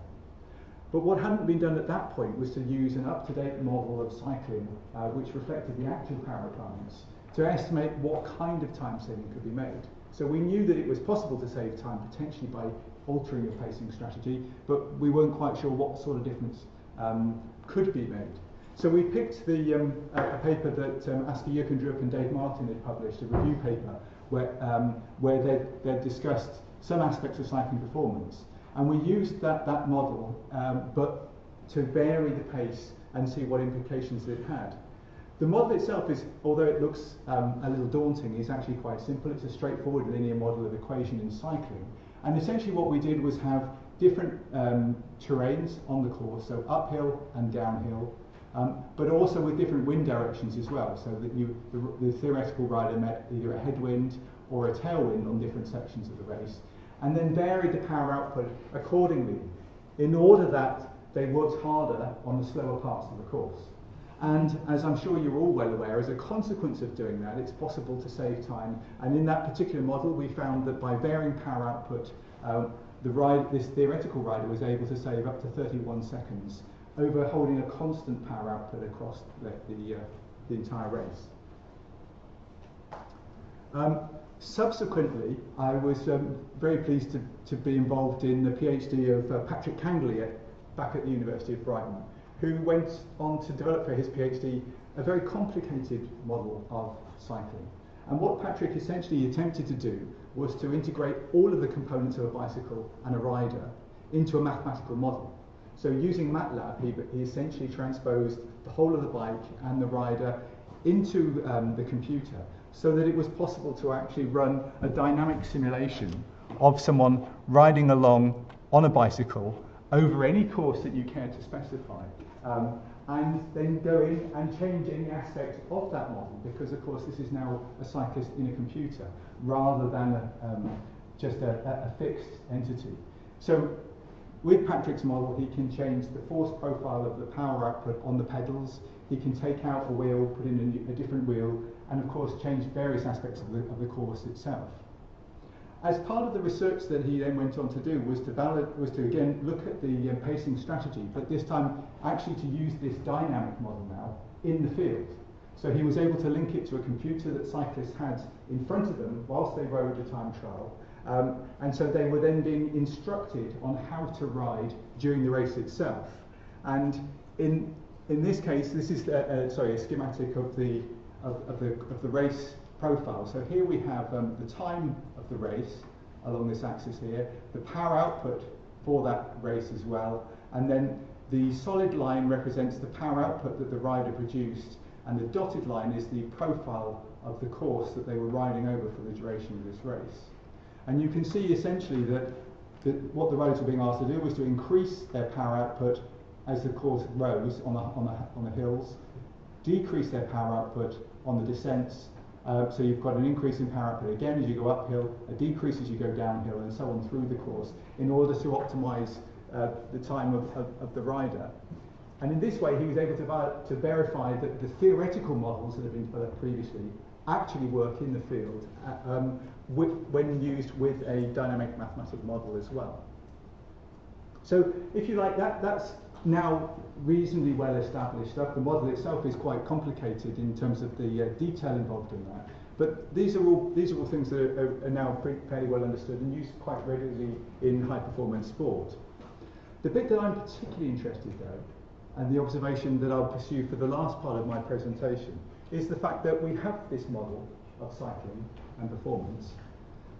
But what hadn't been done at that point was to use an up-to-date model of cycling which reflected the actual power requirements to estimate what kind of time saving could be made. So we knew that it was possible to save time potentially by altering your pacing strategy, but we weren't quite sure what sort of difference could be made. So we picked a paper that Asker Jukendrup and Dave Martin had published, a review paper, where they'd discussed some aspects of cycling performance. And we used that model, but to vary the pace and see what implications it had. The model itself is, although it looks a little daunting, is actually quite simple. It's a straightforward linear model of equation in cycling. And essentially what we did was have different terrains on the course, so uphill and downhill, but also with different wind directions as well, so that the theoretical rider met either a headwind or a tailwind on different sections of the race, and then varied the power output accordingly in order that they worked harder on the slower parts of the course. And as I'm sure you're all well aware, as a consequence of doing that, it's possible to save time. And in that particular model, we found that by varying power output, this theoretical rider was able to save up to 31 seconds over holding a constant power output across the entire race. Subsequently, I was very pleased to be involved in the PhD of Patrick Kangley back at the University of Brighton. who went on to develop for his PhD a very complicated model of cycling. And what Patrick essentially attempted to do was to integrate all of the components of a bicycle and a rider into a mathematical model. So using MATLAB, he essentially transposed the whole of the bike and the rider into the computer so that it was possible to actually run a dynamic simulation of someone riding along on a bicycle over any course that you care to specify. And then go in and change any aspect of that model, because of course this is now a cyclist in a computer rather than just a fixed entity. So with Patrick's model, he can change the force profile of the power output on the pedals, he can take out a wheel, put in a different wheel, and of course change various aspects of the course itself. As part of the research that he then went on to do was to again look at the pacing strategy, but this time actually to use this dynamic model now in the field. So he was able to link it to a computer that cyclists had in front of them whilst they rode a time trial, and so they were then being instructed on how to ride during the race itself. And in this case, this is a schematic of the race profile. So here we have the time of the race along this axis here, the power output for that race as well, and then the solid line represents the power output that the rider produced, and the dotted line is the profile of the course that they were riding over for the duration of this race. And you can see essentially that what the riders were being asked to do was to increase their power output as the course rose on the hills, decrease their power output on the descents. So you've got an increase in power output again as you go uphill, a decrease as you go downhill, and so on through the course, in order to optimise the time of the rider. And in this way, he was able to verify that the theoretical models that have been developed previously actually work in the field when used with a dynamic mathematical model as well. So if you like, that's now reasonably well established stuff. The model itself is quite complicated in terms of the detail involved in that. But these are all things that are now fairly well understood and used quite regularly in high performance sport. The bit that I'm particularly interested though, and the observation that I'll pursue for the last part of my presentation, is the fact that we have this model of cycling and performance,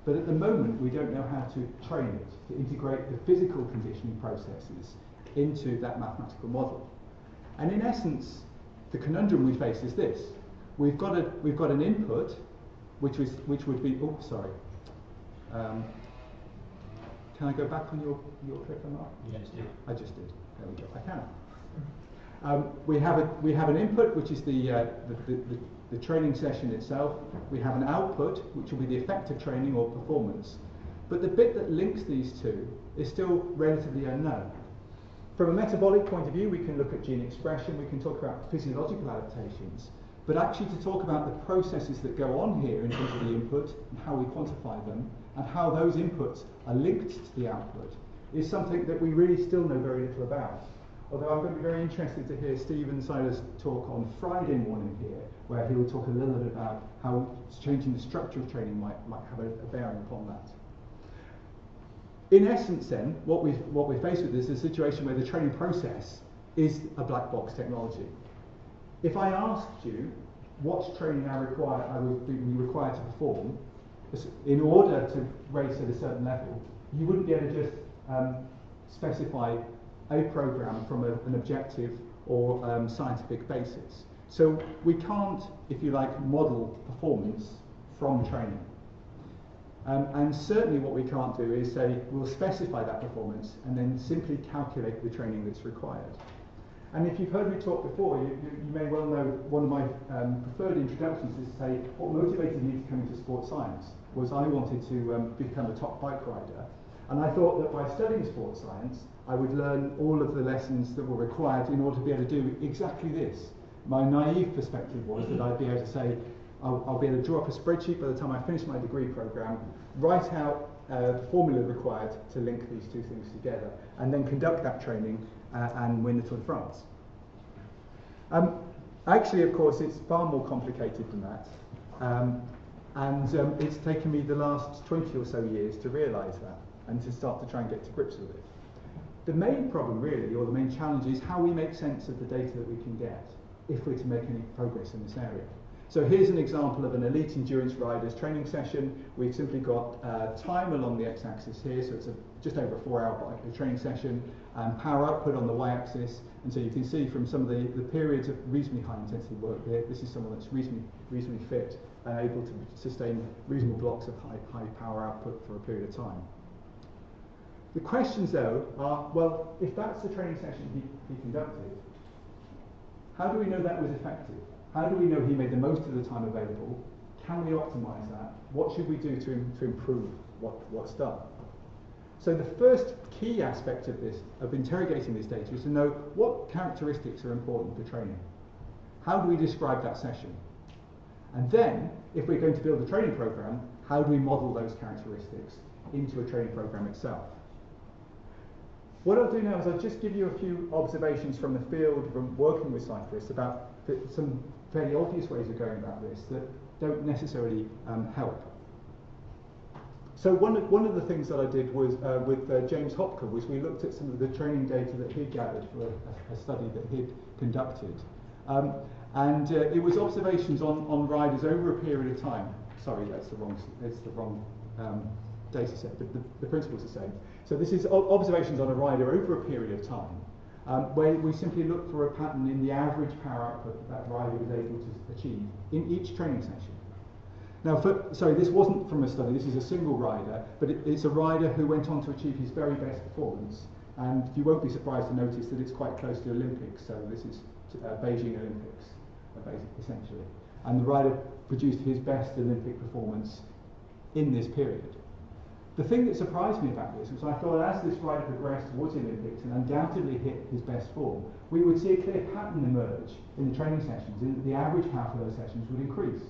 but at the moment we don't know how to train it, to integrate the physical conditioning processes into that mathematical model. And in essence, the conundrum we face is this: we've got an input, which would be can I go back on your clip or not? Yes, do. I just did. There we go. I can. We have an input, which is the training session itself. We have an output, which will be the effect of training or performance. But the bit that links these two is still relatively unknown. From a metabolic point of view, we can look at gene expression, we can talk about physiological adaptations, but actually to talk about the processes that go on here in terms of the input and how we quantify them and how those inputs are linked to the output is something that we really still know very little about. Although I'm going to be very interested to hear Stephen Siler's talk on Friday morning here, where he will talk a little bit about how changing the structure of training might have a bearing upon that. In essence then, what we're faced with is a situation where the training process is a black box technology. If I asked you what training I would be required to perform in order to race at a certain level, you wouldn't be able to just specify a program from an objective or scientific basis. So we can't, if you like, model performance from training. And certainly what we can't do is say we'll specify that performance and then simply calculate the training that's required. And if you've heard me talk before, you may well know one of my preferred introductions is to say what motivated me to come into sports science was I wanted to become a top bike rider. And I thought that by studying sports science, I would learn all of the lessons that were required in order to be able to do exactly this. My naive perspective was that I'd be able to say, I'll be able to draw up a spreadsheet by the time I finish my degree program, write out the formula required to link these two things together, and then conduct that training and win the Tour de France. Actually, of course, it's far more complicated than that. And it's taken me the last 20 or so years to realise that and to start to try and get to grips with it. The main problem really, or the main challenge, is how we make sense of the data that we can get if we're to make any progress in this area. So here's an example of an elite endurance rider's training session. We've simply got time along the x-axis here, so it's just over a 4-hour training session, and power output on the y-axis. And so you can see from some of the periods of reasonably high intensity work here, this is someone that's reasonably fit and able to sustain reasonable blocks of high power output for a period of time. The questions though are, well, if that's the training session he conducted, how do we know that was effective? How do we know he made the most of the time available? Can we optimize that? What should we do to improve what's done? So the first key aspect of this, of interrogating this data, is to know what characteristics are important for training. How do we describe that session? And then, if we're going to build a training program, how do we model those characteristics into a training program itself? What I'll do now is I'll just give you a few observations from the field from working with cyclists about some fairly obvious ways of going about this that don't necessarily help. So one of the things that I did was with James Hopker was we looked at some of the training data that he'd gathered for a study that he'd conducted. It was observations on riders over a period of time. Sorry, that's the wrong data set, but the principle's the same. So this is observations on a rider over a period of time, where we simply look for a pattern in the average power output that rider was able to achieve in each training session. Now, sorry, this wasn't from a study, this is a single rider, but it's a rider who went on to achieve his very best performance, and you won't be surprised to notice that it's quite close to Olympics, so this is Beijing Olympics, essentially. And the rider produced his best Olympic performance in this period. The thing that surprised me about this was I thought as this rider progressed towards the Olympics and undoubtedly hit his best form, we would see a clear pattern emerge in the training sessions, and the average power for those sessions would increase.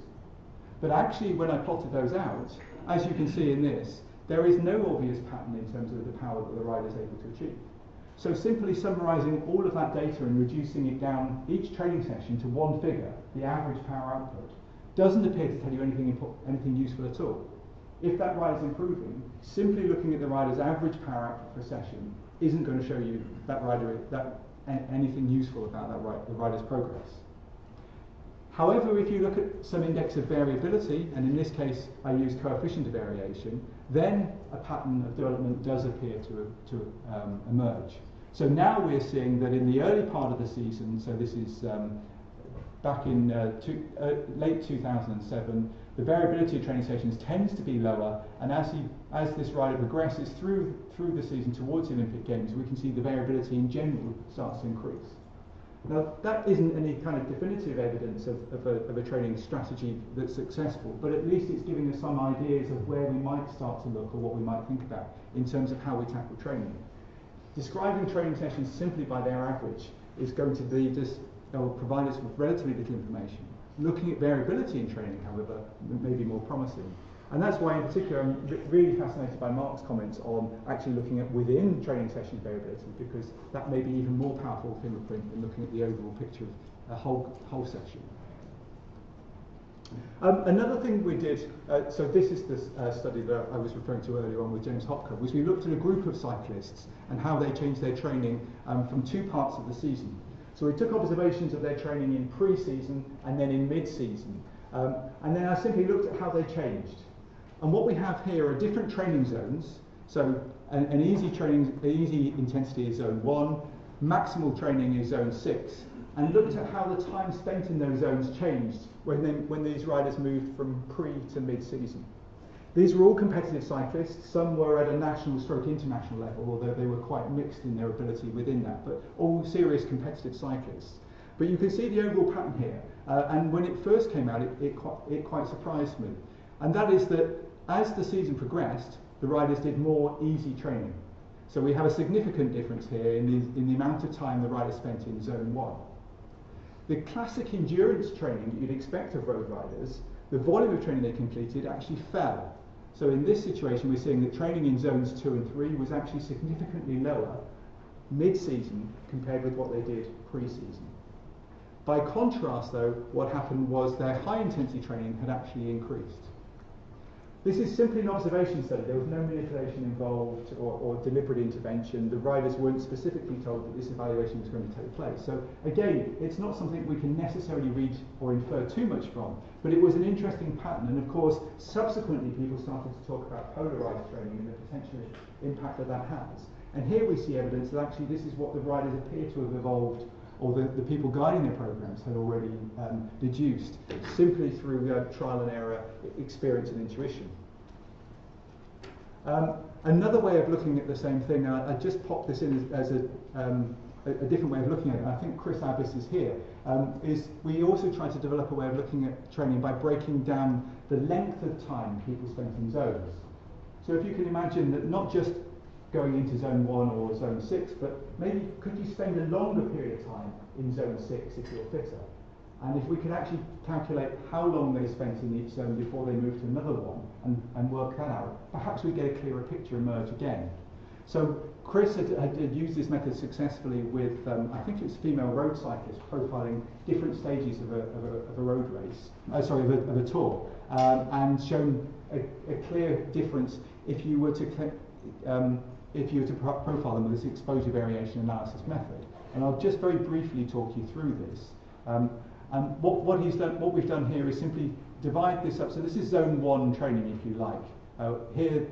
But actually, when I plotted those out, as you can see in this, there is no obvious pattern in terms of the power that the rider is able to achieve. So simply summarising all of that data and reducing it down each training session to one figure, the average power output, doesn't appear to tell you anything useful at all. If that rider's improving, simply looking at the rider's average power output per session isn't going to show you anything useful about the rider's progress. However, if you look at some index of variability, and in this case I use coefficient of variation, then a pattern of development does appear to emerge. So now we're seeing that in the early part of the season, so this is back in late 2007, the variability of training sessions tends to be lower, and as this rider progresses through the season towards the Olympic Games, we can see the variability in general starts to increase. Now, that isn't any kind of definitive evidence of a training strategy that's successful, but at least it's giving us some ideas of where we might start to look or what we might think about in terms of how we tackle training. Describing training sessions simply by their average is going to be will provide us with relatively little information. Looking at variability in training, however, may be more promising. And that's why, in particular, I'm really fascinated by Mark's comments on actually looking at within training session variability, because that may be even more powerful fingerprint than looking at the overall picture of a whole session. Another thing we did, so this is the study that I was referring to earlier on with James Hopker, was we looked at a group of cyclists and how they changed their training from two parts of the season. So we took observations of their training in pre-season and then in mid-season. And then I simply looked at how they changed. And what we have here are different training zones. So an easy intensity is zone 1, maximal training is zone 6, and looked at how the time spent in those zones changed when these riders moved from pre to mid-season. These were all competitive cyclists. Some were at a national/international level, although they were quite mixed in their ability within that, but all serious competitive cyclists. But you can see the overall pattern here, and when it first came out, it quite surprised me. And that is that as the season progressed, the riders did more easy training. So we have a significant difference here in the amount of time the riders spent in zone 1. The classic endurance training that you'd expect of road riders, the volume of training they completed actually fell. So in this situation, we're seeing that training in zones 2 and 3 was actually significantly lower mid-season compared with what they did pre-season. By contrast, though, what happened was their high-intensity training had actually increased. This is simply an observation study. There was no manipulation involved or deliberate intervention. The riders weren't specifically told that this evaluation was going to take place. So again, it's not something we can necessarily read or infer too much from, but it was an interesting pattern. And of course, subsequently people started to talk about polarised training and the potential impact that that has. And here we see evidence that actually this is what the riders appear to have evolved, or the people guiding their programs had already deduced, simply through trial and error, experience and intuition. Another way of looking at the same thing, I just popped this in as a different way of looking at it, I think Chris Abbas is here, is we also try to develop a way of looking at training by breaking down the length of time people spent in zones. So if you can imagine that not just going into zone 1 or zone 6, but maybe could you spend a longer period of time in zone 6 if you're fitter? And if we could actually calculate how long they spent in each zone before they moved to another one and work that out, perhaps we get a clearer picture emerge again. So Chris had used this method successfully with, I think it was female road cyclists, profiling different stages of a road race, of a tour, and shown a clear difference if you were to profile them with this exposure variation analysis method. And I'll just very briefly talk you through this. And what we've done here is simply divide this up. So this is zone 1 training, if you like. Here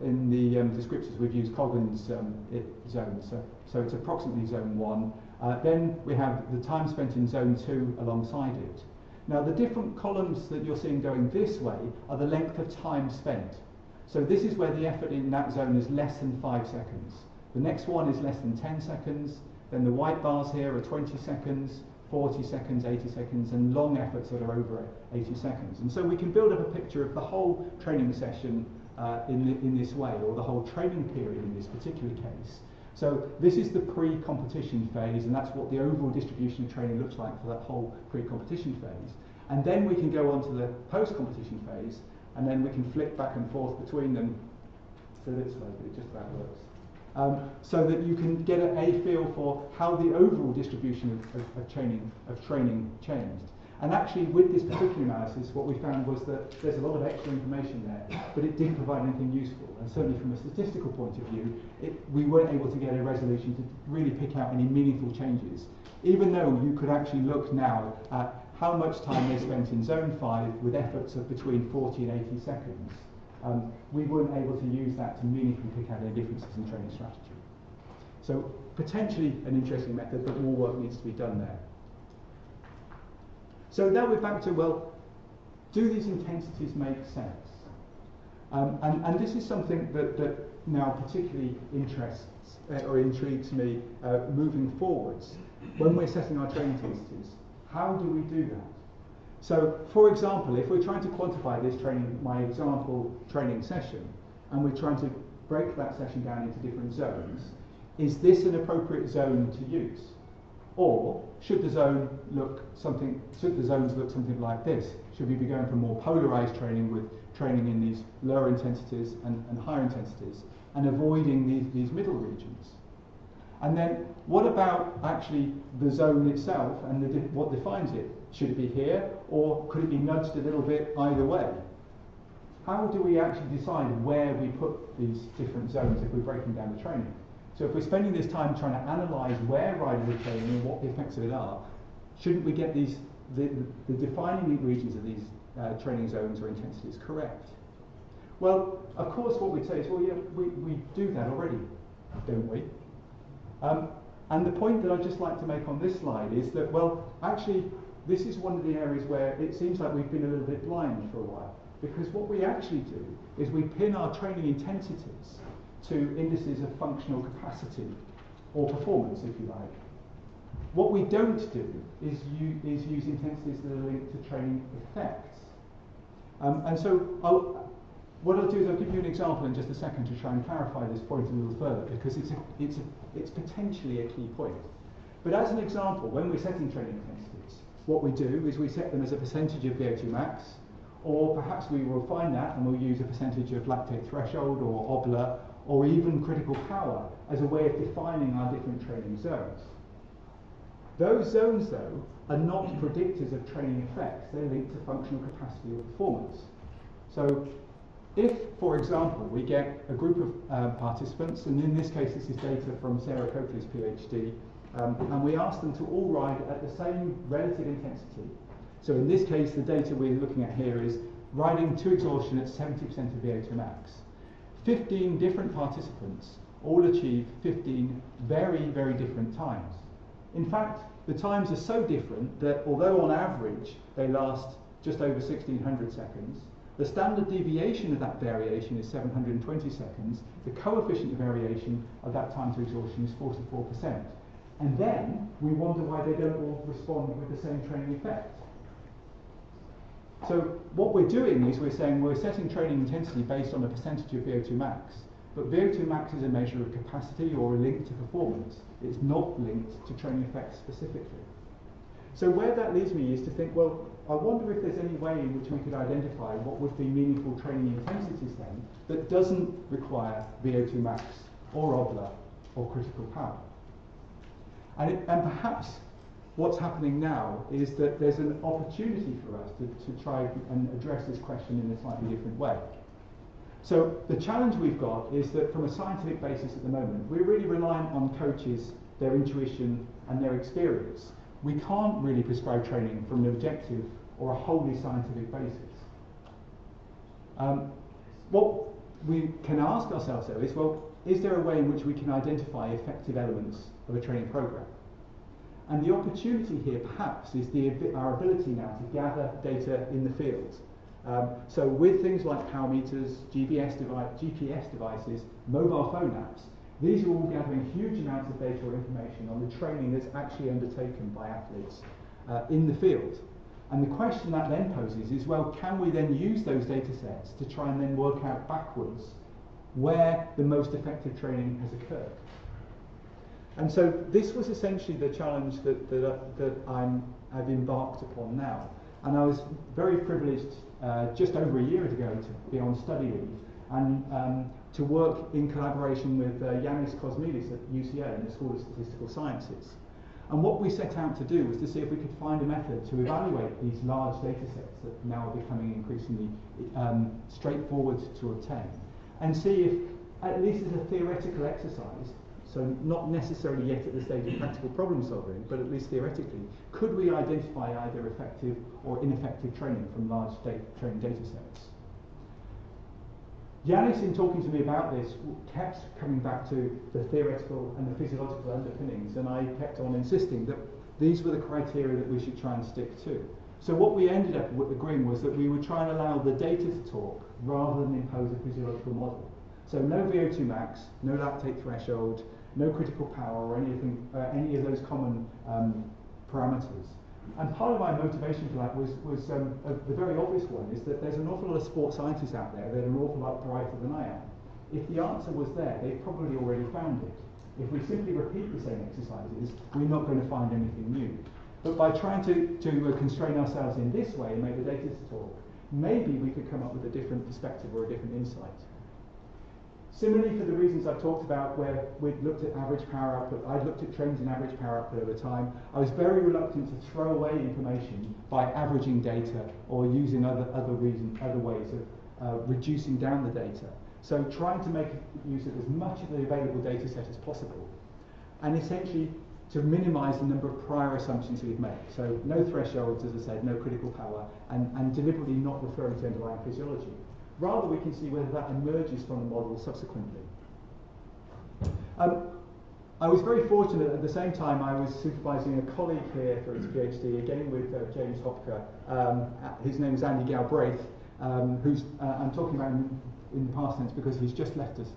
in the descriptors we've used Coggan's zones, so it's approximately zone 1. Then we have the time spent in zone 2 alongside it. Now the different columns that you're seeing going this way are the length of time spent. So this is where the effort in that zone is less than 5 seconds. The next one is less than 10 seconds. Then the white bars here are 20 seconds, 40 seconds, 80 seconds, and long efforts that are over 80 seconds. And so we can build up a picture of the whole training session in this way, or the whole training period in this particular case. So this is the pre-competition phase, and that's what the overall distribution of training looks like for that whole pre-competition phase. And then we can go on to the post-competition phase, and then we can flick back and forth between them. So this way, but it just about works. So that you can get a feel for how the overall distribution of training changed. And actually, with this particular analysis, what we found was that there's a lot of extra information there, but it didn't provide anything useful. And certainly from a statistical point of view, we weren't able to get a resolution to really pick out any meaningful changes, even though you could actually look now at how much time they spent in zone 5 with efforts of between 40 and 80 seconds. We weren't able to use that to meaningfully pick out any differences in training strategy. So potentially an interesting method, but more work needs to be done there. So now we're back to, well, do these intensities make sense? And this is something that now particularly interests or intrigues me moving forwards. When we're setting our training intensities, how do we do that? So, for example, if we're trying to quantify this training, my example training session, and we're trying to break that session down into different zones, is this an appropriate zone to use? Or should the zones look something like this? Should we be going for more polarized training with training in these lower intensities and higher intensities, and avoiding these middle regions? And then what about actually the zone itself and what defines it? Should it be here, or could it be nudged a little bit either way? How do we actually decide where we put these different zones if we're breaking down the training? So if we're spending this time trying to analyse where riders are training and what the effects of it are, shouldn't we get the defining regions of these training zones or intensities correct? Well, of course what we'd say is, well, yeah, we do that already, don't we? And the point that I'd just like to make on this slide is that, well, actually, this is one of the areas where it seems like we've been a little bit blind for a while. Because what we actually do is we pin our training intensities to indices of functional capacity or performance, if you like. What we don't do is use intensities that are linked to training effects. And so what I'll do is I'll give you an example in just a second to try and clarify this point a little further, because it's potentially a key point. But as an example, when we're setting training intensities, what we do is we set them as a percentage of VO2 max, or perhaps we will find that and we'll use a percentage of lactate threshold or obla, or even critical power as a way of defining our different training zones. Those zones, though, are not predictors of training effects. They're linked to functional capacity or performance. So If, for example, we get a group of participants, and in this case this is data from Sarah Coakley's PhD, and we ask them to all ride at the same relative intensity. So in this case, the data we're looking at here is riding to exhaustion at 70% of VO2 max. 15 different participants all achieve 15 very, very different times. In fact, the times are so different that although on average they last just over 1600 seconds, the standard deviation of that variation is 720 seconds. The coefficient of variation of that time to exhaustion is 44%. And then we wonder why they don't all respond with the same training effect. So what we're doing is we're saying we're setting training intensity based on a percentage of VO2 max, but VO2 max is a measure of capacity or a link to performance. It's not linked to training effects specifically. So where that leads me is to think, well, I wonder if there's any way in which we could identify what would be meaningful training intensities then that doesn't require VO2 max or obla or critical power. And perhaps what's happening now is that there's an opportunity for us to try and address this question in a slightly different way. So the challenge we've got is that from a scientific basis at the moment, we're really reliant on coaches, their intuition and their experience. We can't really prescribe training from an objective or a wholly scientific basis. What we can ask ourselves though is, well, is there a way in which we can identify effective elements of a training program? And the opportunity here perhaps is our ability now to gather data in the field. So with things like power meters, GPS devices, mobile phone apps, these are all gathering huge amounts of data or information on the training that's actually undertaken by athletes in the field. And the question that then poses is, well, can we then use those data sets to try and then work out backwards where the most effective training has occurred? And so this was essentially the challenge that I've embarked upon now. And I was very privileged just over a year ago to be on study leave and to work in collaboration with Yanis Kosmidis at UCL in the School of Statistical Sciences. And what we set out to do was to see if we could find a method to evaluate these large data sets that now are becoming increasingly straightforward to obtain, and see if, at least as a theoretical exercise, so not necessarily yet at the stage of practical problem solving, but at least theoretically, could we identify either effective or ineffective training from large training data sets? Yanis, in talking to me about this, kept coming back to the theoretical and the physiological underpinnings, and I kept on insisting that these were the criteria that we should try and stick to. So what we ended up agreeing was that we would try and allow the data to talk rather than impose a physiological model. So no VO2 max, no lactate threshold, no critical power or any of those common parameters. And part of my motivation for that was the very obvious one, is that there's an awful lot of sports scientists out there that are an awful lot brighter than I am. If the answer was there, they've probably already found it. If we simply repeat the same exercises, we're not going to find anything new. But by trying to constrain ourselves in this way and make the data talk, maybe we could come up with a different perspective or a different insight. Similarly, for the reasons I've talked about, where we'd looked at average power output, I'd looked at trends in average power output over time, I was very reluctant to throw away information by averaging data or using other ways of reducing down the data. So trying to make use of as much of the available data set as possible, and essentially to minimise the number of prior assumptions we've made. So no thresholds, as I said, no critical power, and deliberately not referring to underlying physiology. Rather, we can see whether that emerges from the model subsequently. I was very fortunate at the same time I was supervising a colleague here for his PhD, again with James Hopker. His name is Andy Galbraith, who's I'm talking about in the past tense because he's just left us,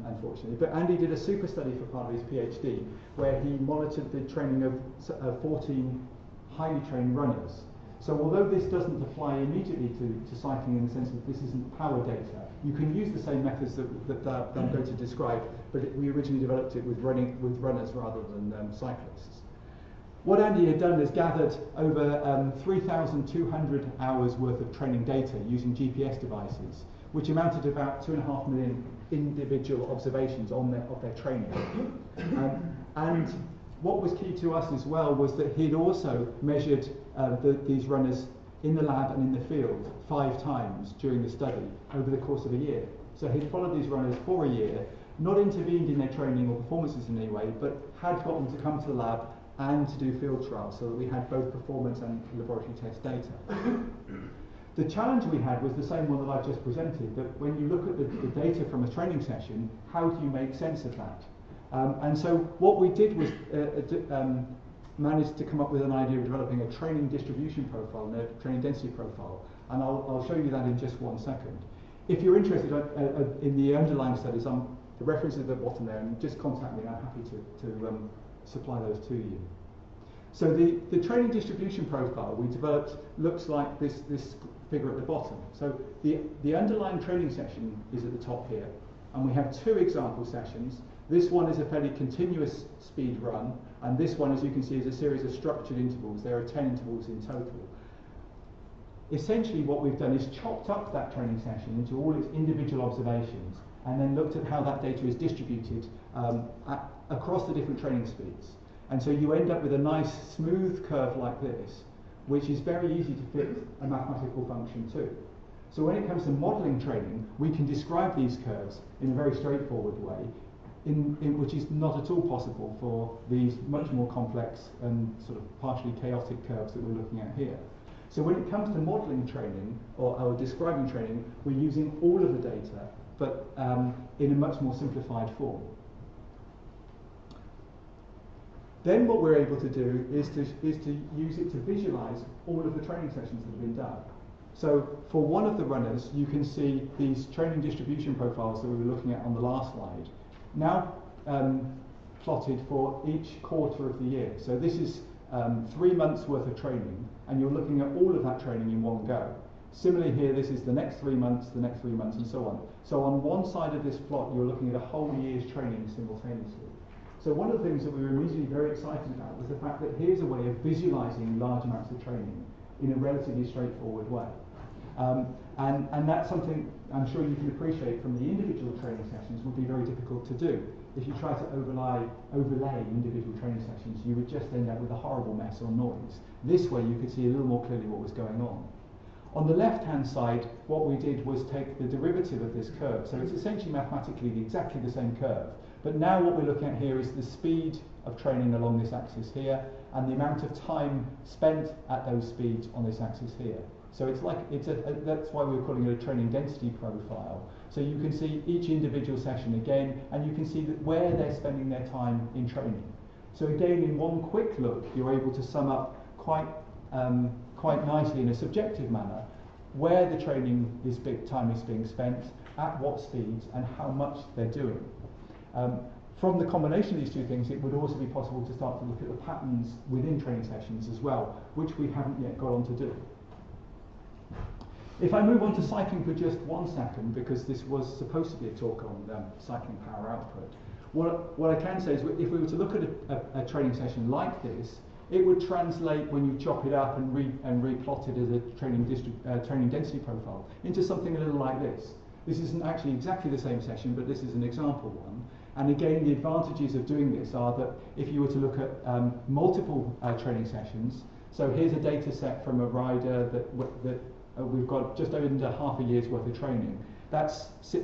unfortunately. But Andy did a super study for part of his PhD where he monitored the training of 14 highly trained runners. So although this doesn't apply immediately to cycling in the sense that this isn't power data, you can use the same methods that I'm going to describe, but we originally developed it with runners rather than cyclists. What Andy had done is gathered over 3,200 hours worth of training data using GPS devices, which amounted to about 2.5 million individual observations of their training. And what was key to us as well was that he'd also measured these runners in the lab and in the field 5 times during the study over the course of a year. So he'd followed these runners for a year, not intervened in their training or performances in any way, but had got them to come to the lab and to do field trials so that we had both performance and laboratory test data. The challenge we had was the same one that I've just presented, that when you look at the data from a training session, how do you make sense of that? And so what we did was managed to come up with an idea of developing a training distribution profile and a training density profile, and I'll show you that in just 1 second. If you're interested in the underlying studies, the references at the bottom there, and just contact me, I'm happy to supply those to you. So the training distribution profile we developed looks like this figure at the bottom. So the underlying training session is at the top here, and we have 2 example sessions. This one is a fairly continuous speed run, and this one, as you can see, is a series of structured intervals. There are 10 intervals in total. Essentially what we've done is chopped up that training session into all its individual observations, and then looked at how that data is distributed across the different training speeds. And so you end up with a nice smooth curve like this, which is very easy to fit a mathematical function to. So when it comes to modelling training, we can describe these curves in a very straightforward way, which is not at all possible for these much more complex and sort of partially chaotic curves that we're looking at here. So when it comes to modelling training or describing training, we're using all of the data, but in a much more simplified form. Then what we're able to do is to use it to visualise all of the training sessions that have been done. So for one of the runners, you can see these training distribution profiles that we were looking at on the last slide, now plotted for each quarter of the year. So this is 3 months worth of training, and you're looking at all of that training in one go. Similarly here, this is the next 3 months, the next 3 months, and so on. So on one side of this plot, you're looking at a whole year's training simultaneously. So one of the things that we were immediately very excited about was the fact that here's a way of visualising large amounts of training in a relatively straightforward way. And that's something I'm sure you can appreciate from the individual training sessions would be very difficult to do. If you try to overlay individual training sessions, you would just end up with a horrible mess or noise. This way you could see a little more clearly what was going on. On the left-hand side, what we did was take the derivative of this curve. So it's essentially mathematically exactly the same curve. But now what we're looking at here is the speed of training along this axis here, and the amount of time spent at those speeds on this axis here. So it's like, that's why we're calling it a training density profile. So you can see each individual session again, and you can see that where they're spending their time in training. So again, in one quick look, you're able to sum up quite nicely in a subjective manner where the training time is being spent, at what speeds, and how much they're doing. From the combination of these 2 things, it would also be possible to start to look at the patterns within training sessions as well, which we haven't yet got on to do. If I move on to cycling for just 1 second, because this was supposed to be a talk on cycling power output, what I can say is if we were to look at a training session like this, it would translate, when you chop it up and replot it as a training density profile, into something a little like this. This isn't actually exactly the same session, but this is an example one. And again, the advantages of doing this are that if you were to look at multiple training sessions, so here's a data set from a rider that we've got just under half a year's worth of training. That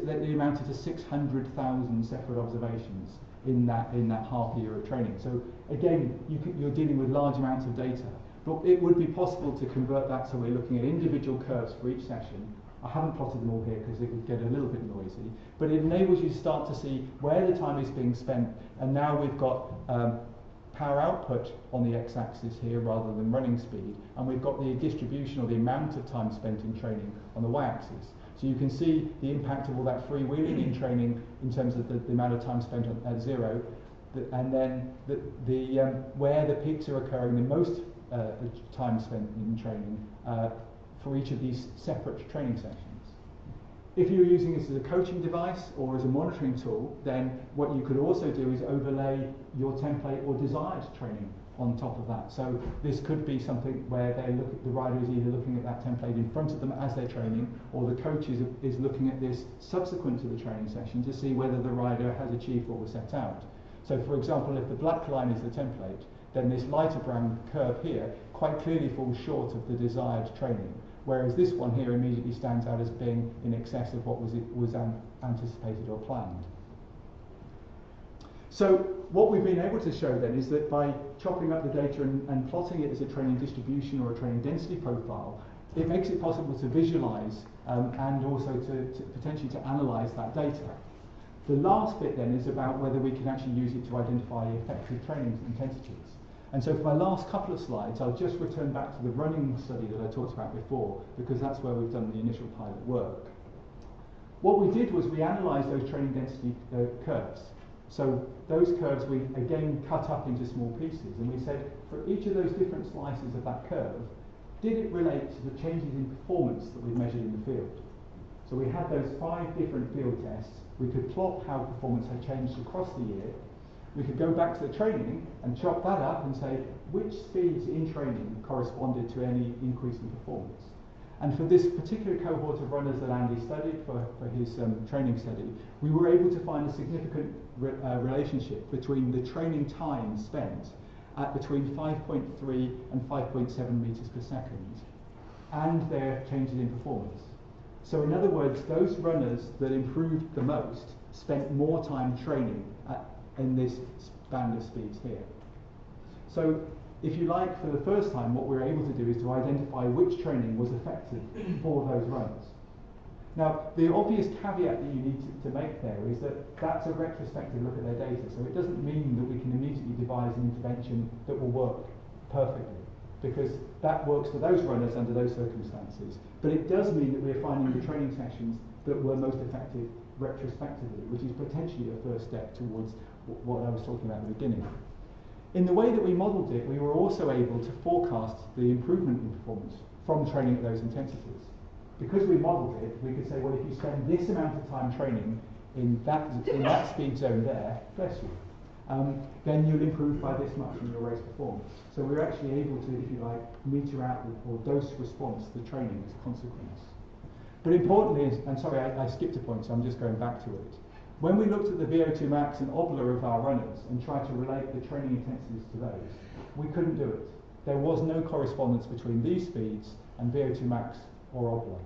amounted to 600,000 separate observations in that half year of training. So again, you're dealing with large amounts of data, but it would be possible to convert that so we're looking at individual curves for each session. I haven't plotted them all here because it would get a little bit noisy, but it enables you to start to see where the time is being spent, and now we've got power output on the x-axis here rather than running speed, and we've got the distribution or the amount of time spent in training on the y-axis. So you can see the impact of all that freewheeling in training in terms of the amount of time spent at 0, and then where the peaks are occurring, the most time spent in training for each of these separate training sessions. If you're using this as a coaching device or as a monitoring tool, then what you could also do is overlay your template or desired training on top of that. So this could be something where the rider is either looking at that template in front of them as they're training, or the coach is looking at this subsequent to the training session to see whether the rider has achieved what was set out. So for example, if the black line is the template, then this lighter brown curve here quite clearly falls short of the desired training, whereas this one here immediately stands out as being in excess of what was anticipated or planned. So what we've been able to show then is that by chopping up the data and plotting it as a training distribution or a training density profile, it makes it possible to visualize and also to potentially to analyze that data. The last bit then is about whether we can actually use it to identify effective training intensities. And so for my last couple of slides, I'll just return back to the running study that I talked about before, because that's where we've done the initial pilot work. What we did was we analysed those training density curves. So those curves we again cut up into small pieces, and we said for each of those different slices of that curve, did it relate to the changes in performance that we've measured in the field? So we had those 5 different field tests. We could plot how performance had changed across the year. We could go back to the training and chop that up and say which speeds in training corresponded to any increase in performance. And for this particular cohort of runners that Andy studied for his training study, we were able to find a significant relationship between the training time spent at between 5.3 and 5.7 meters per second and their changes in performance. So in other words, those runners that improved the most spent more time training in this band of speeds here. So if you like, for the first time, what we're able to do is to identify which training was effective for those runners. Now, the obvious caveat that you need to make there is that that's a retrospective look at their data, so it doesn't mean that we can immediately devise an intervention that will work perfectly, because that works for those runners under those circumstances. But it does mean that we're finding the training sessions that were most effective retrospectively, which is potentially a first step towards what I was talking about at the beginning. In the way that we modelled it, we were also able to forecast the improvement in performance from training at those intensities. Because we modelled it, we could say, well, if you spend this amount of time training in that speed zone there, bless you, then you'll improve by this much in your race performance. So we're actually able to, if you like, meter out or dose response to the training as a consequence. But importantly, and sorry, I skipped a point, so I'm just going back to it. When we looked at the VO2 max and obla of our runners and tried to relate the training intensities to those, we couldn't do it. There was no correspondence between these speeds and VO2 max or obla.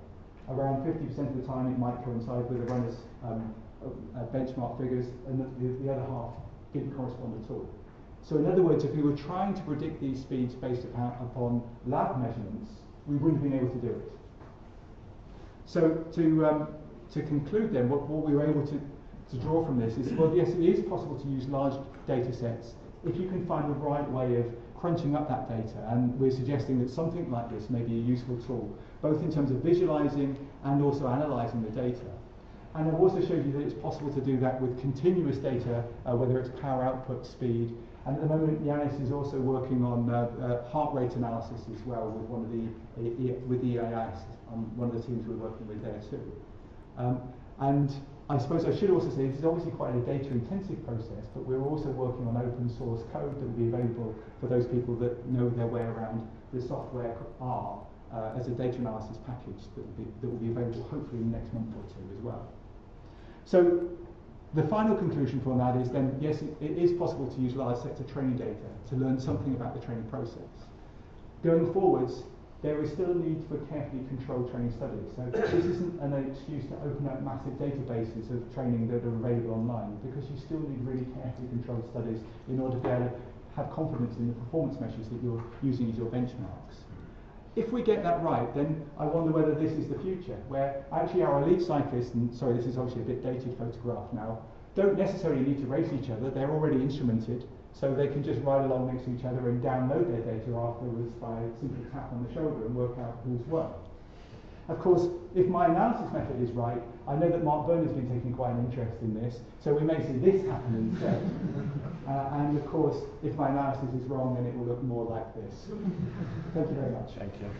Around 50% of the time it might coincide with the runners' benchmark figures, and the other half didn't correspond at all. So in other words, if we were trying to predict these speeds based upon lab measurements, we wouldn't have been able to do it. So to conclude then, what we were able to draw from this is, well, yes, it is possible to use large data sets if you can find the right way of crunching up that data, and we're suggesting that something like this may be a useful tool, both in terms of visualizing and also analyzing the data. And I've also showed you that it's possible to do that with continuous data, whether it's power output, speed, and at the moment Yanis is also working on heart rate analysis as well with one of the EIS, one of the teams we're working with there too. And I suppose I should also say this is obviously quite a data-intensive process, but we're also working on open source code that will be available for those people that know their way around the software R as a data analysis package that will be available hopefully in the next month or two as well. So the final conclusion from that is then, yes, it is possible to use large sets of training data to learn something about the training process. Going forwards, there is still a need for carefully controlled training studies. So this isn't an excuse to open up massive databases of training that are available online, because you still need really carefully controlled studies in order to be able to have confidence in the performance measures that you're using as your benchmarks. If we get that right, then I wonder whether this is the future, where actually our elite cyclists, and sorry, this is obviously a bit dated photograph now, don't necessarily need to race each other. They're already instrumented, so they can just ride along next to each other and download their data afterwards by a simple tap on the shoulder and work out who's won. Of course, if my analysis method is right, I know that Mark Burnley's been taking quite an interest in this, so we may see this happen instead. And of course, if my analysis is wrong, then it will look more like this. Thank you very much. Thank you.